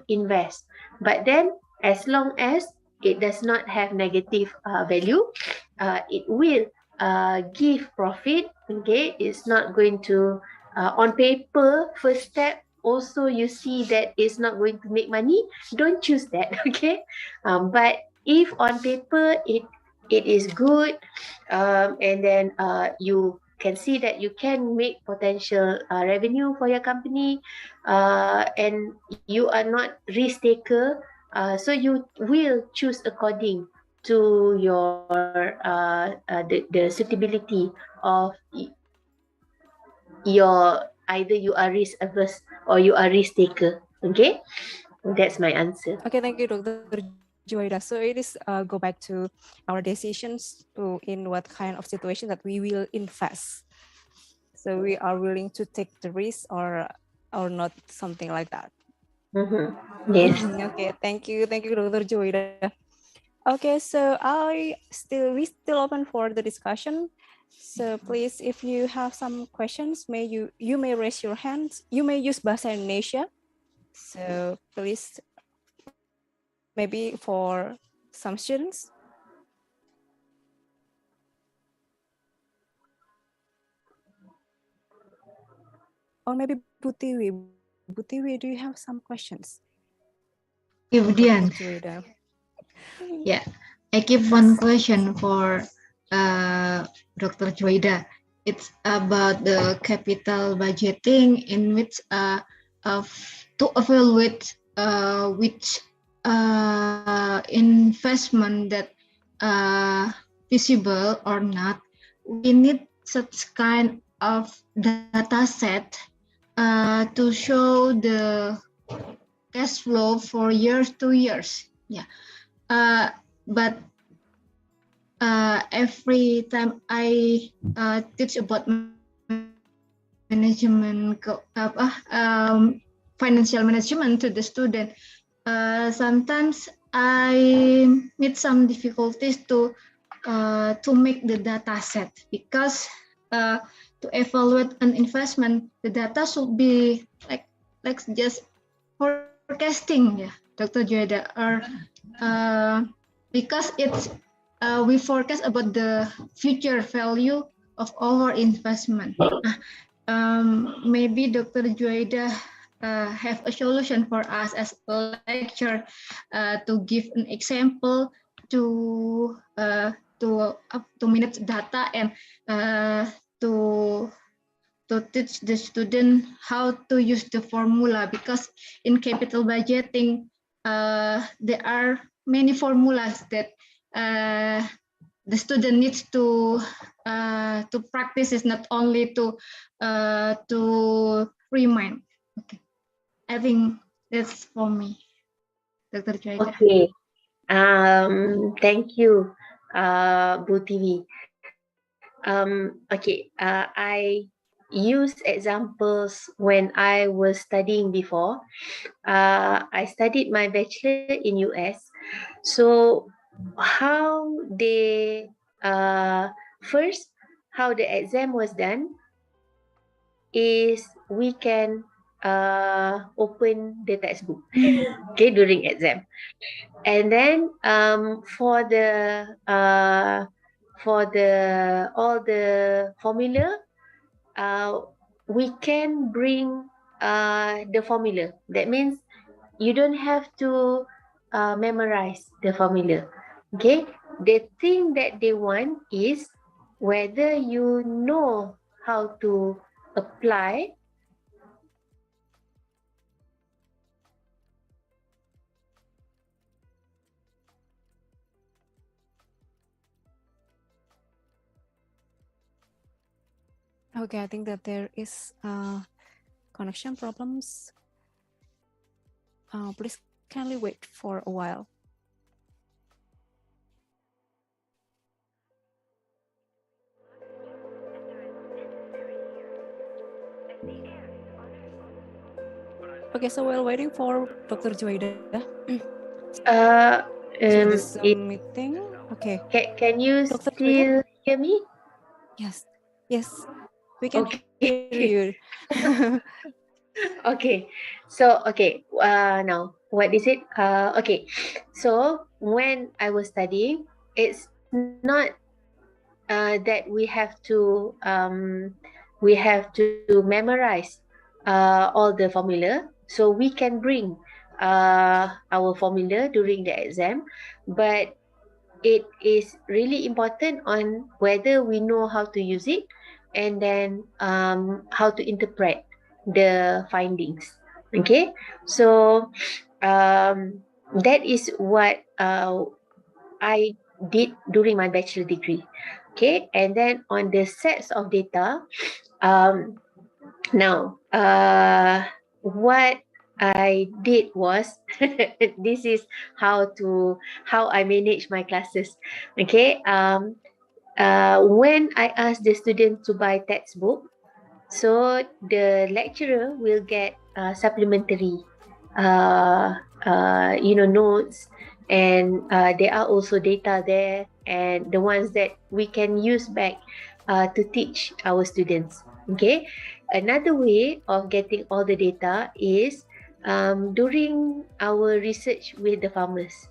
invest. But then as long as it does not have negative value, it will give profit. Okay, it's not going to on paper first step also you see that it's not going to make money, don't choose that. Okay, but if on paper it is good, and then you can see that you can make potential revenue for your company, and you are not risk taker, so you will choose according to your the suitability of your, either you are risk averse or you are risk taker. Okay, that's my answer. Okay, thank you, Dr. Juwaidah. So it is go back to our decisions to in what kind of situation that we will invest. So we are willing to take the risk or not, something like that. Yes. Okay, thank you, Dr. Juwaidah. Okay, so we still open for the discussion. So please, if you have some questions, you may raise your hands. You may use Bahasa Indonesia. So please, maybe for some students. Or maybe Butiwi. Butiwi, do you have some questions? Yvdian. Yeah, I give one question for Dr. Juwaidah. It's about the capital budgeting, in which to evaluate which investment that feasible or not. We need such kind of data set to show the cash flow for years to years. Yeah. But every time I teach about management, financial management to the student, sometimes I meet some difficulties to make the data set, because to evaluate an investment, the data should be like just forecasting, yeah, Dr. Juwaidah, or because it's we forecast about the future value of our investment. Maybe Dr. Juwaidah have a solution for us as a lecturer to give an example to manage data and to teach the student how to use the formula, because in capital budgeting there are many formulas that the student needs to practice, is not only to remind. Okay, I think that's for me, Dr. Juwaidah. Okay. Thank you, Butiwi. Okay. I use examples when I was studying before. I studied my bachelor in US. So how they first, how the exam was done is we can open the textbook, okay, during exam, and then for the all the formula, we can bring the formula. That means you don't have to memorize the formula. Okay, the thing that they want is whether you know how to apply Okay, I think that there is connection problems. Please kindly wait for a while. Okay, so while waiting for Dr. Juwaidah for this meeting, okay. Can you Dr. still hear me? Yes, we can hear you. Okay, so now what is it? Okay, so when I was studying, it's not that we have to memorize all the formula. So we can bring our formula during the exam, but it is really important on whether we know how to use it, and then how to interpret the findings. Okay, so that is what I did during my bachelor degree. Okay, and then on the sets of data, now what I did was this is how I manage my classes. Okay, when I ask the student to buy textbook, so the lecturer will get supplementary notes, and there are also data there, and the ones that we can use back to teach our students. Okay, another way of getting all the data is during our research with the farmers.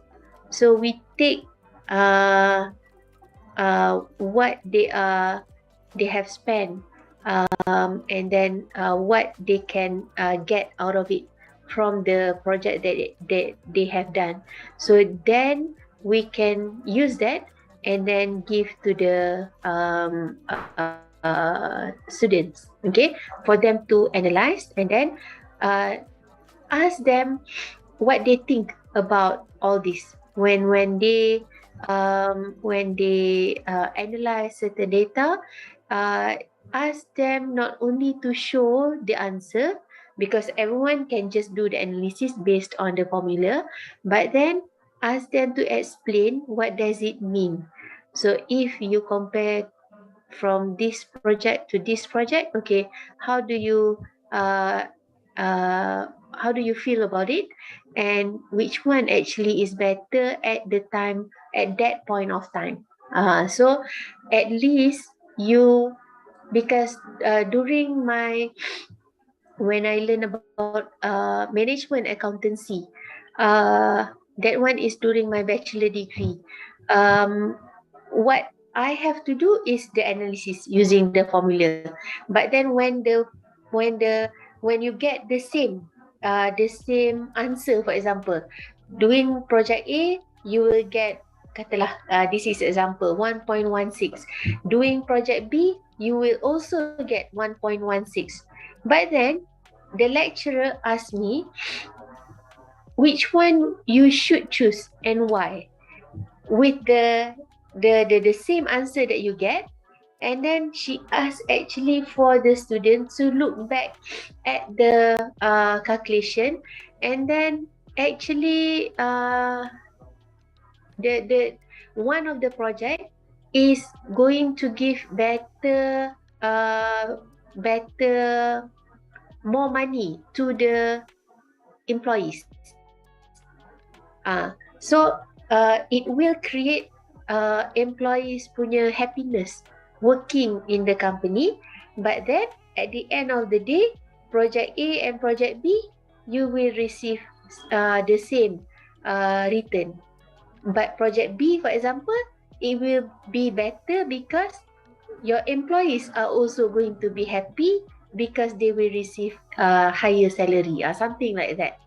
So we take what they have spent, and then what they can get out of it from the project that they have done. So then we can use that and then give to the students, okay, for them to analyze, and then ask them what they think about all this when they analyze certain data. Ask them not only to show the answer, because everyone can just do the analysis based on the formula, but then ask them to explain what does it mean. So if you compare from this project to this project, okay, how do you uh, feel about it, and which one actually is better at that point of time. So at least you, because during my when I learn about management accountancy, that one is during my bachelor degree. What I have to do is the analysis using the formula. But then when you get the same answer, for example, doing project A, you will get, katalah, this is example 1.16. Doing project B, you will also get 1.16. But then the lecturer asked me which one you should choose and why, with the same answer that you get. And then she asked actually for the student to look back at the calculation, and then actually the one of the project is going to give better more money to the employees. So it will create employees punya happiness working in the company. But then at the end of the day, project A and project B, you will receive the same return. But project B, for example, it will be better because your employees are also going to be happy, because they will receive higher salary or something like that.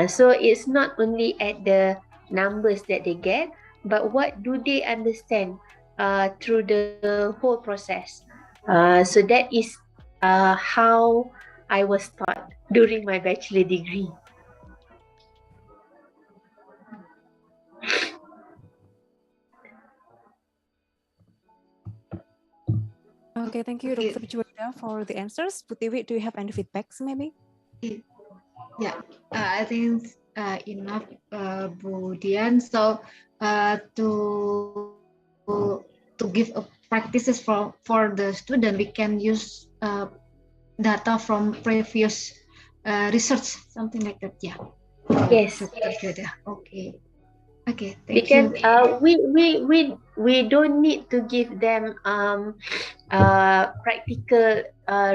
So it's not only at the numbers that they get, but what do they understand through the whole process. So that is how I was taught during my bachelor degree. Okay, thank you, Okay. Dr. Juwaidah, for the answers. Putiwi, do you have any feedbacks maybe? Yeah, I think enough, Bu Dian. So to give practices for the student, we can use data from previous research, something like that. Yeah. Yes. Dr. Juwaidah. Okay. Okay. Thank Because you. we don't need to give them practical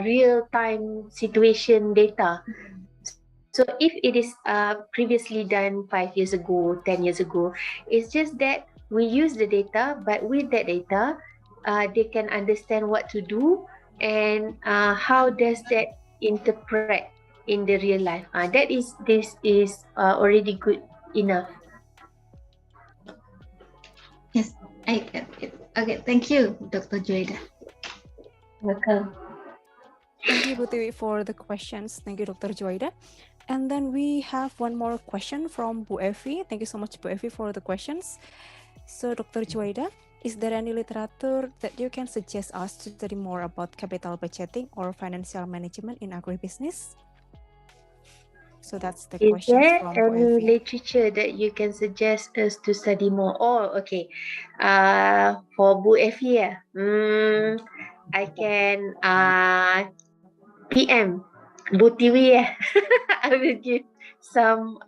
real time situation data. So if it is previously done 5 years ago, 10 years ago, it's just that we use the data, but with that data, they can understand what to do and how does that interpret in the real life. This is already good enough. Yes, I get it. Okay. Thank you, Dr. Juwaidah. Welcome. Thank you, Putiwi, for the questions. Thank you, Dr. Juwaidah. And then we have one more question from Bu Evi. Thank you so much, Bu Evi, for the questions. So, Dr. Juwaidah, is there any literature that you can suggest us to study more about capital budgeting or financial management in agribusiness? So that's the Is question there from Bu any Evi. literature that you can suggest us to study more? Oh, okay. For Bu Evi, I can PM Bu Tiwi. I will give some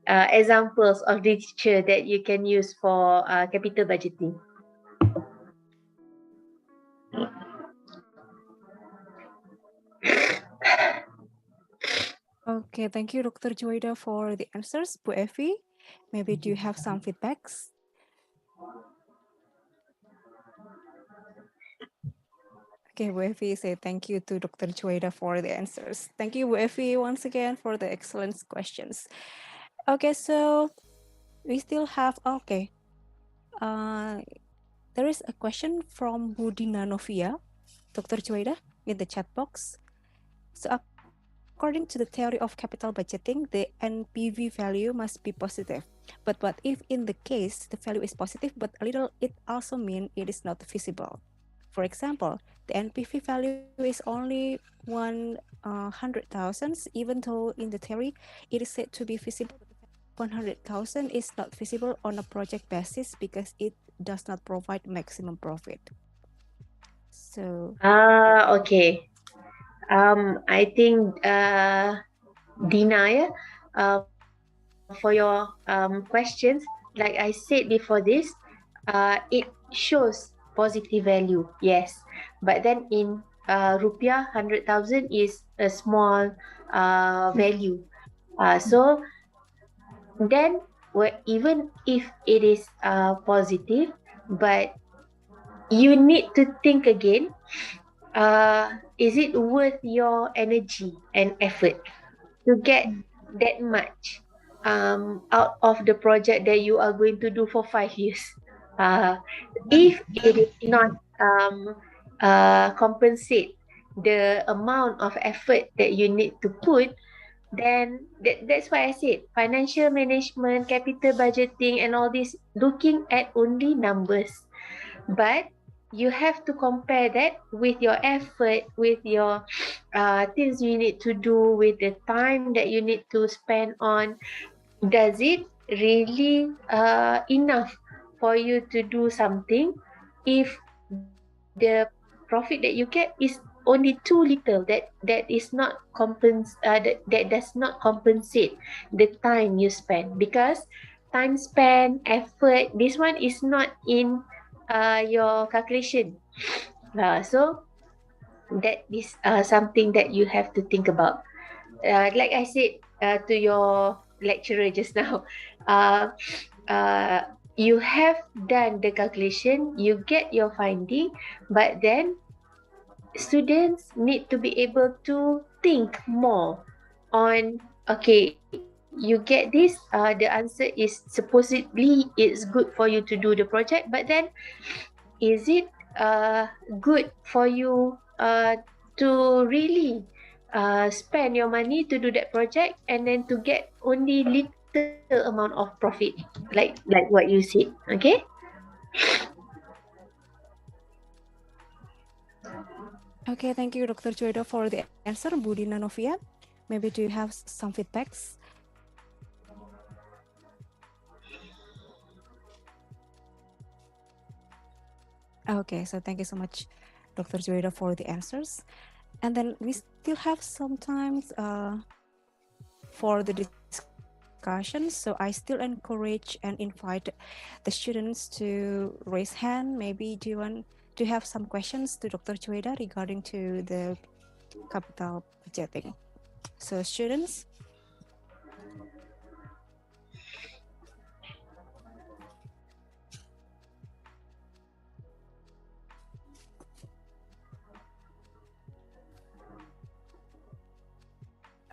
examples of literature that you can use for capital budgeting. Okay, thank you, Dr. Juwaidah, for the answers. Bu Evi, maybe do you have some feedbacks? Okay, Bu Evi say thank you to Dr. Juwaidah for the answers. Thank you, Bu Evi, once again for the excellent questions. Okay, so we still have, okay. There is a question from Budina Novia, Dr. Juwaidah, in the chat box. So according to the theory of capital budgeting, the NPV value must be positive. But what if in the case the value is positive, but a little, it also means it is not visible? For example, the NPV value is only 100,000, even though in the theory it is said to be visible. 100,000 is not visible on a project basis because it does not provide maximum profit. So Okay. I think Dina, for your questions, like I said before this, it shows positive value, yes. But then in rupiah, 100,000 is a small value. So then, even if it is positive, but you need to think again, is it worth your energy and effort to get that much out of the project that you are going to do for 5 years? If it is not compensate the amount of effort that you need to put, then that's why I said financial management, capital budgeting, and all this, looking at only numbers. But you have to compare that with your effort, with your things you need to do, with the time that you need to spend on. Does it really enough for you to do something if the profit that you get is only too little, that is not that does not compensate the time you spend? Because time spent, effort, this one is not in your calculation. So that is something that you have to think about. Like I said to your lecturer just now, you have done the calculation, you get your finding, but then students need to be able to think more on, okay, you get this, the answer is supposedly it's good for you to do the project, but then is it good for you to really spend your money to do that project and then to get only little amount of profit, like what you said. Okay. Okay, thank you, Dr. Juwaidah, for the answer. Budina Novia, maybe do you have some feedbacks? Okay, so thank you so much, Dr. Juwaidah, for the answers. And then we still have some time for the discussion. So I still encourage and invite the students to raise hand. Maybe do you want to have some questions to Dr. Juwaidah regarding to the capital budgeting? So students.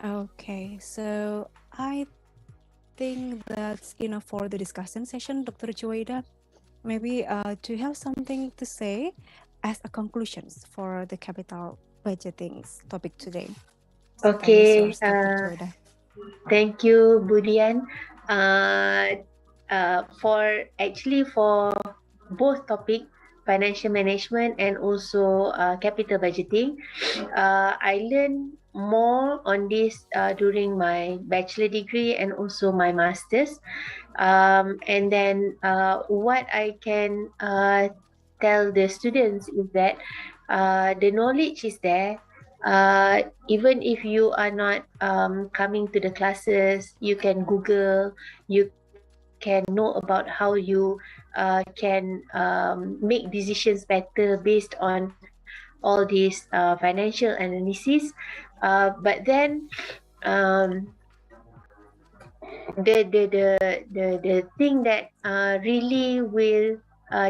Okay, so I think that's enough for the discussion session, Dr. Juwaidah. Maybe to have something to say as a conclusions for the capital budgeting topic today. So Okay. time is yours, Dr. Juwaidah. Thank you, Budian. For both topic, financial management and also capital budgeting, I learned more on this during my bachelor degree and also my masters. And then what I can tell the students is that the knowledge is there. Even if you are not coming to the classes, you can Google, you can know about how you can make decisions better based on all these financial analysis. But then um, the thing that really will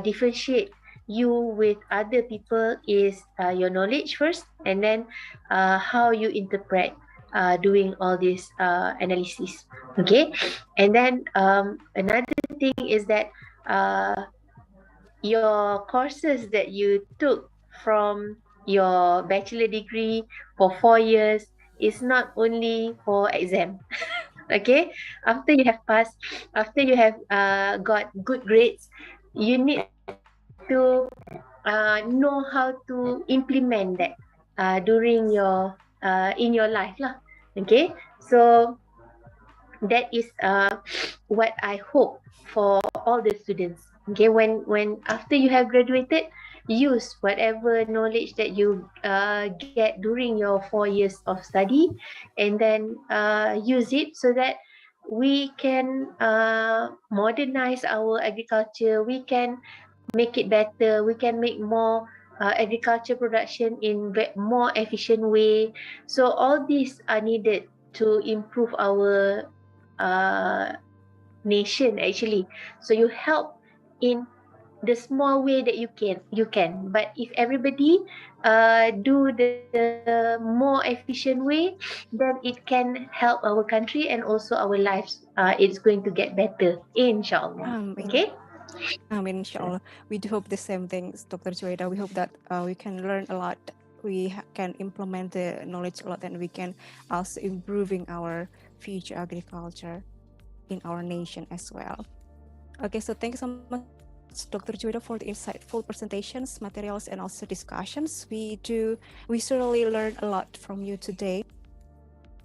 differentiate you with other people is your knowledge first, and then how you interpret doing all this analysis. Okay. And then another thing is that uh, your courses that you took from your bachelor degree for 4 years is not only for exam. Okay, after you have passed, after you have got good grades, you need to know how to implement that during your in your life lah. Okay, so that is what I hope for all the students. Okay, when after you have graduated, use whatever knowledge that you get during your 4 years of study, and then use it so that we can modernize our agriculture. We can make it better. We can make more agriculture production in more efficient way. So all these are needed to improve our nation actually. So you help in the small way that you can, but if everybody do the more efficient way, then it can help our country and also our lives. It's going to get better, inshallah. Okay. Inshallah. We do hope the same things, Dr. Juwaidah. We hope that we can learn a lot. We can implement the knowledge a lot, and we can also improving our future agriculture in our nation as well. Okay, so thank you so much, Dr. Juwaidah, for the insightful presentations, materials, and also discussions. We certainly learned a lot from you today.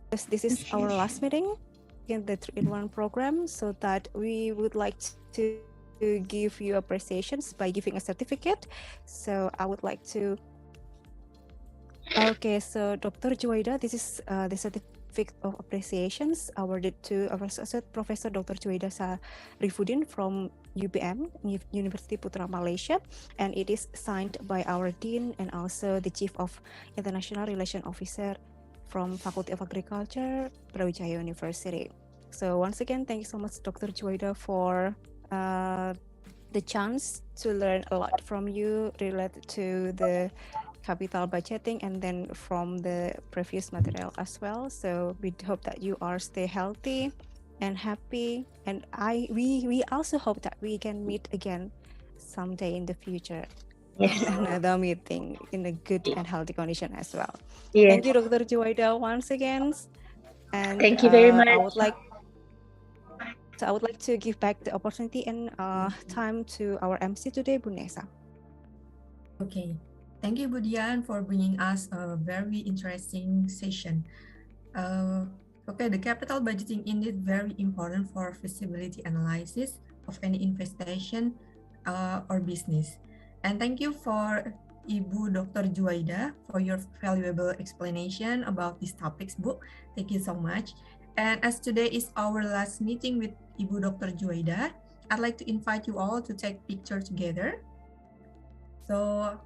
This is our last meeting in the 3-in-1 program, so that we would like to give you appreciations by giving a certificate. So I would like to. Okay, so Dr. Juwaidah, this is the certificate of appreciations awarded to our associate Professor Dr. Juwaidah Sharufuddin from UPM, Universiti Putra, Malaysia, and it is signed by our Dean and also the Chief of International Relations Officer from Faculty of Agriculture, Brawijaya University. So once again, thank you so much, Dr. Juwaidah, for the chance to learn a lot from you related to the capital budgeting and then from the previous material as well. So we hope that you are stay healthy and happy, and we also hope that we can meet again someday in the future Yes. in another meeting in a good and healthy condition as well. Yes. Thank you, Dr. Juwaidah, once again. And Thank you very much. I would like to give back the opportunity and time to our MC today, Bu Nesa. Okay, thank you, Budian, for bringing us a very interesting session. Okay, the capital budgeting indeed very important for feasibility analysis of any investigation or business. And thank you for Ibu Dr. Juwaidah for your valuable explanation about these topics, Bu. Thank you so much. And as today is our last meeting with Ibu Dr. Juwaidah, I'd like to invite you all to take picture together. So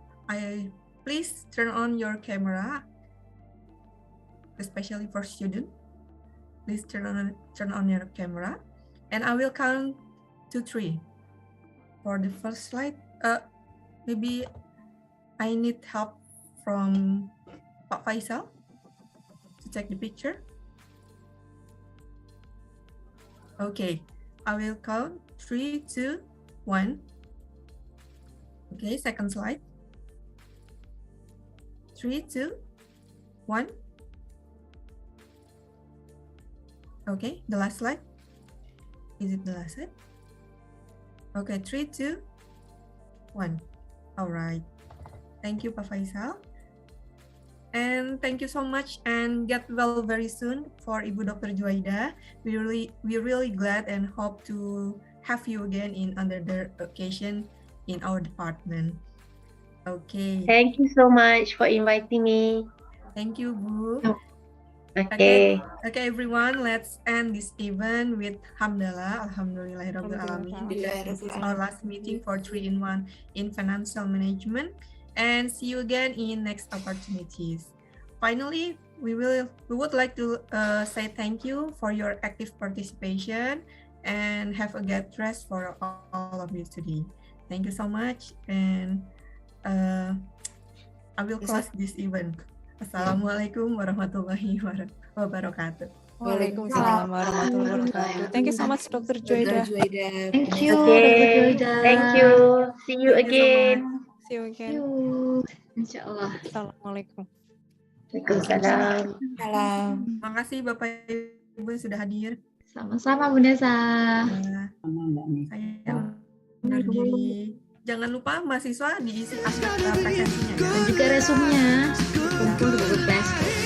please turn on your camera, especially for students. Please turn on your camera, and I will count to 3. For the first slide, maybe I need help from Pak Faisal to take the picture. Okay, I will count 3, 2, 1. Okay, second slide. 3, 2, 1. Okay, the last slide. Is it the last slide? Okay, 3, 2, 1. All right. Thank you, Pak Faisal. And thank you so much, and get well very soon for Ibu Dr. Juwaidah. We're really glad and hope to have you again in another occasion in our department. Okay. Thank you so much for inviting me. Thank you, Bu. Okay. Okay, everyone, let's end this event with Hamdalah. Alhamdulillahirabbil alamin. This is our last meeting for 3-in-1 in financial management, and see you again in next opportunities. Finally, we would like to say thank you for your active participation, and have a good rest for all of you today. Thank you so much, and I will close this event. Assalamualaikum warahmatullahi wabarakatuh. Waalaikumsalam warahmatullahi wabarakatuh. Thank you so much, Dr. Juwaidah. Thank you, Okay. Dr. Juwaidah. Thank you. See you Thank you so again. See you again. Insyaallah. Assalamualaikum. Waalaikumsalam. Salam. Terima kasih Bapak Ibu yang sudah hadir. Sama-sama Bu Nesa. Saya undur diri. Jangan lupa mahasiswa diisi aspek presensinya. Dan juga resumnya kumpul di Google Classroom.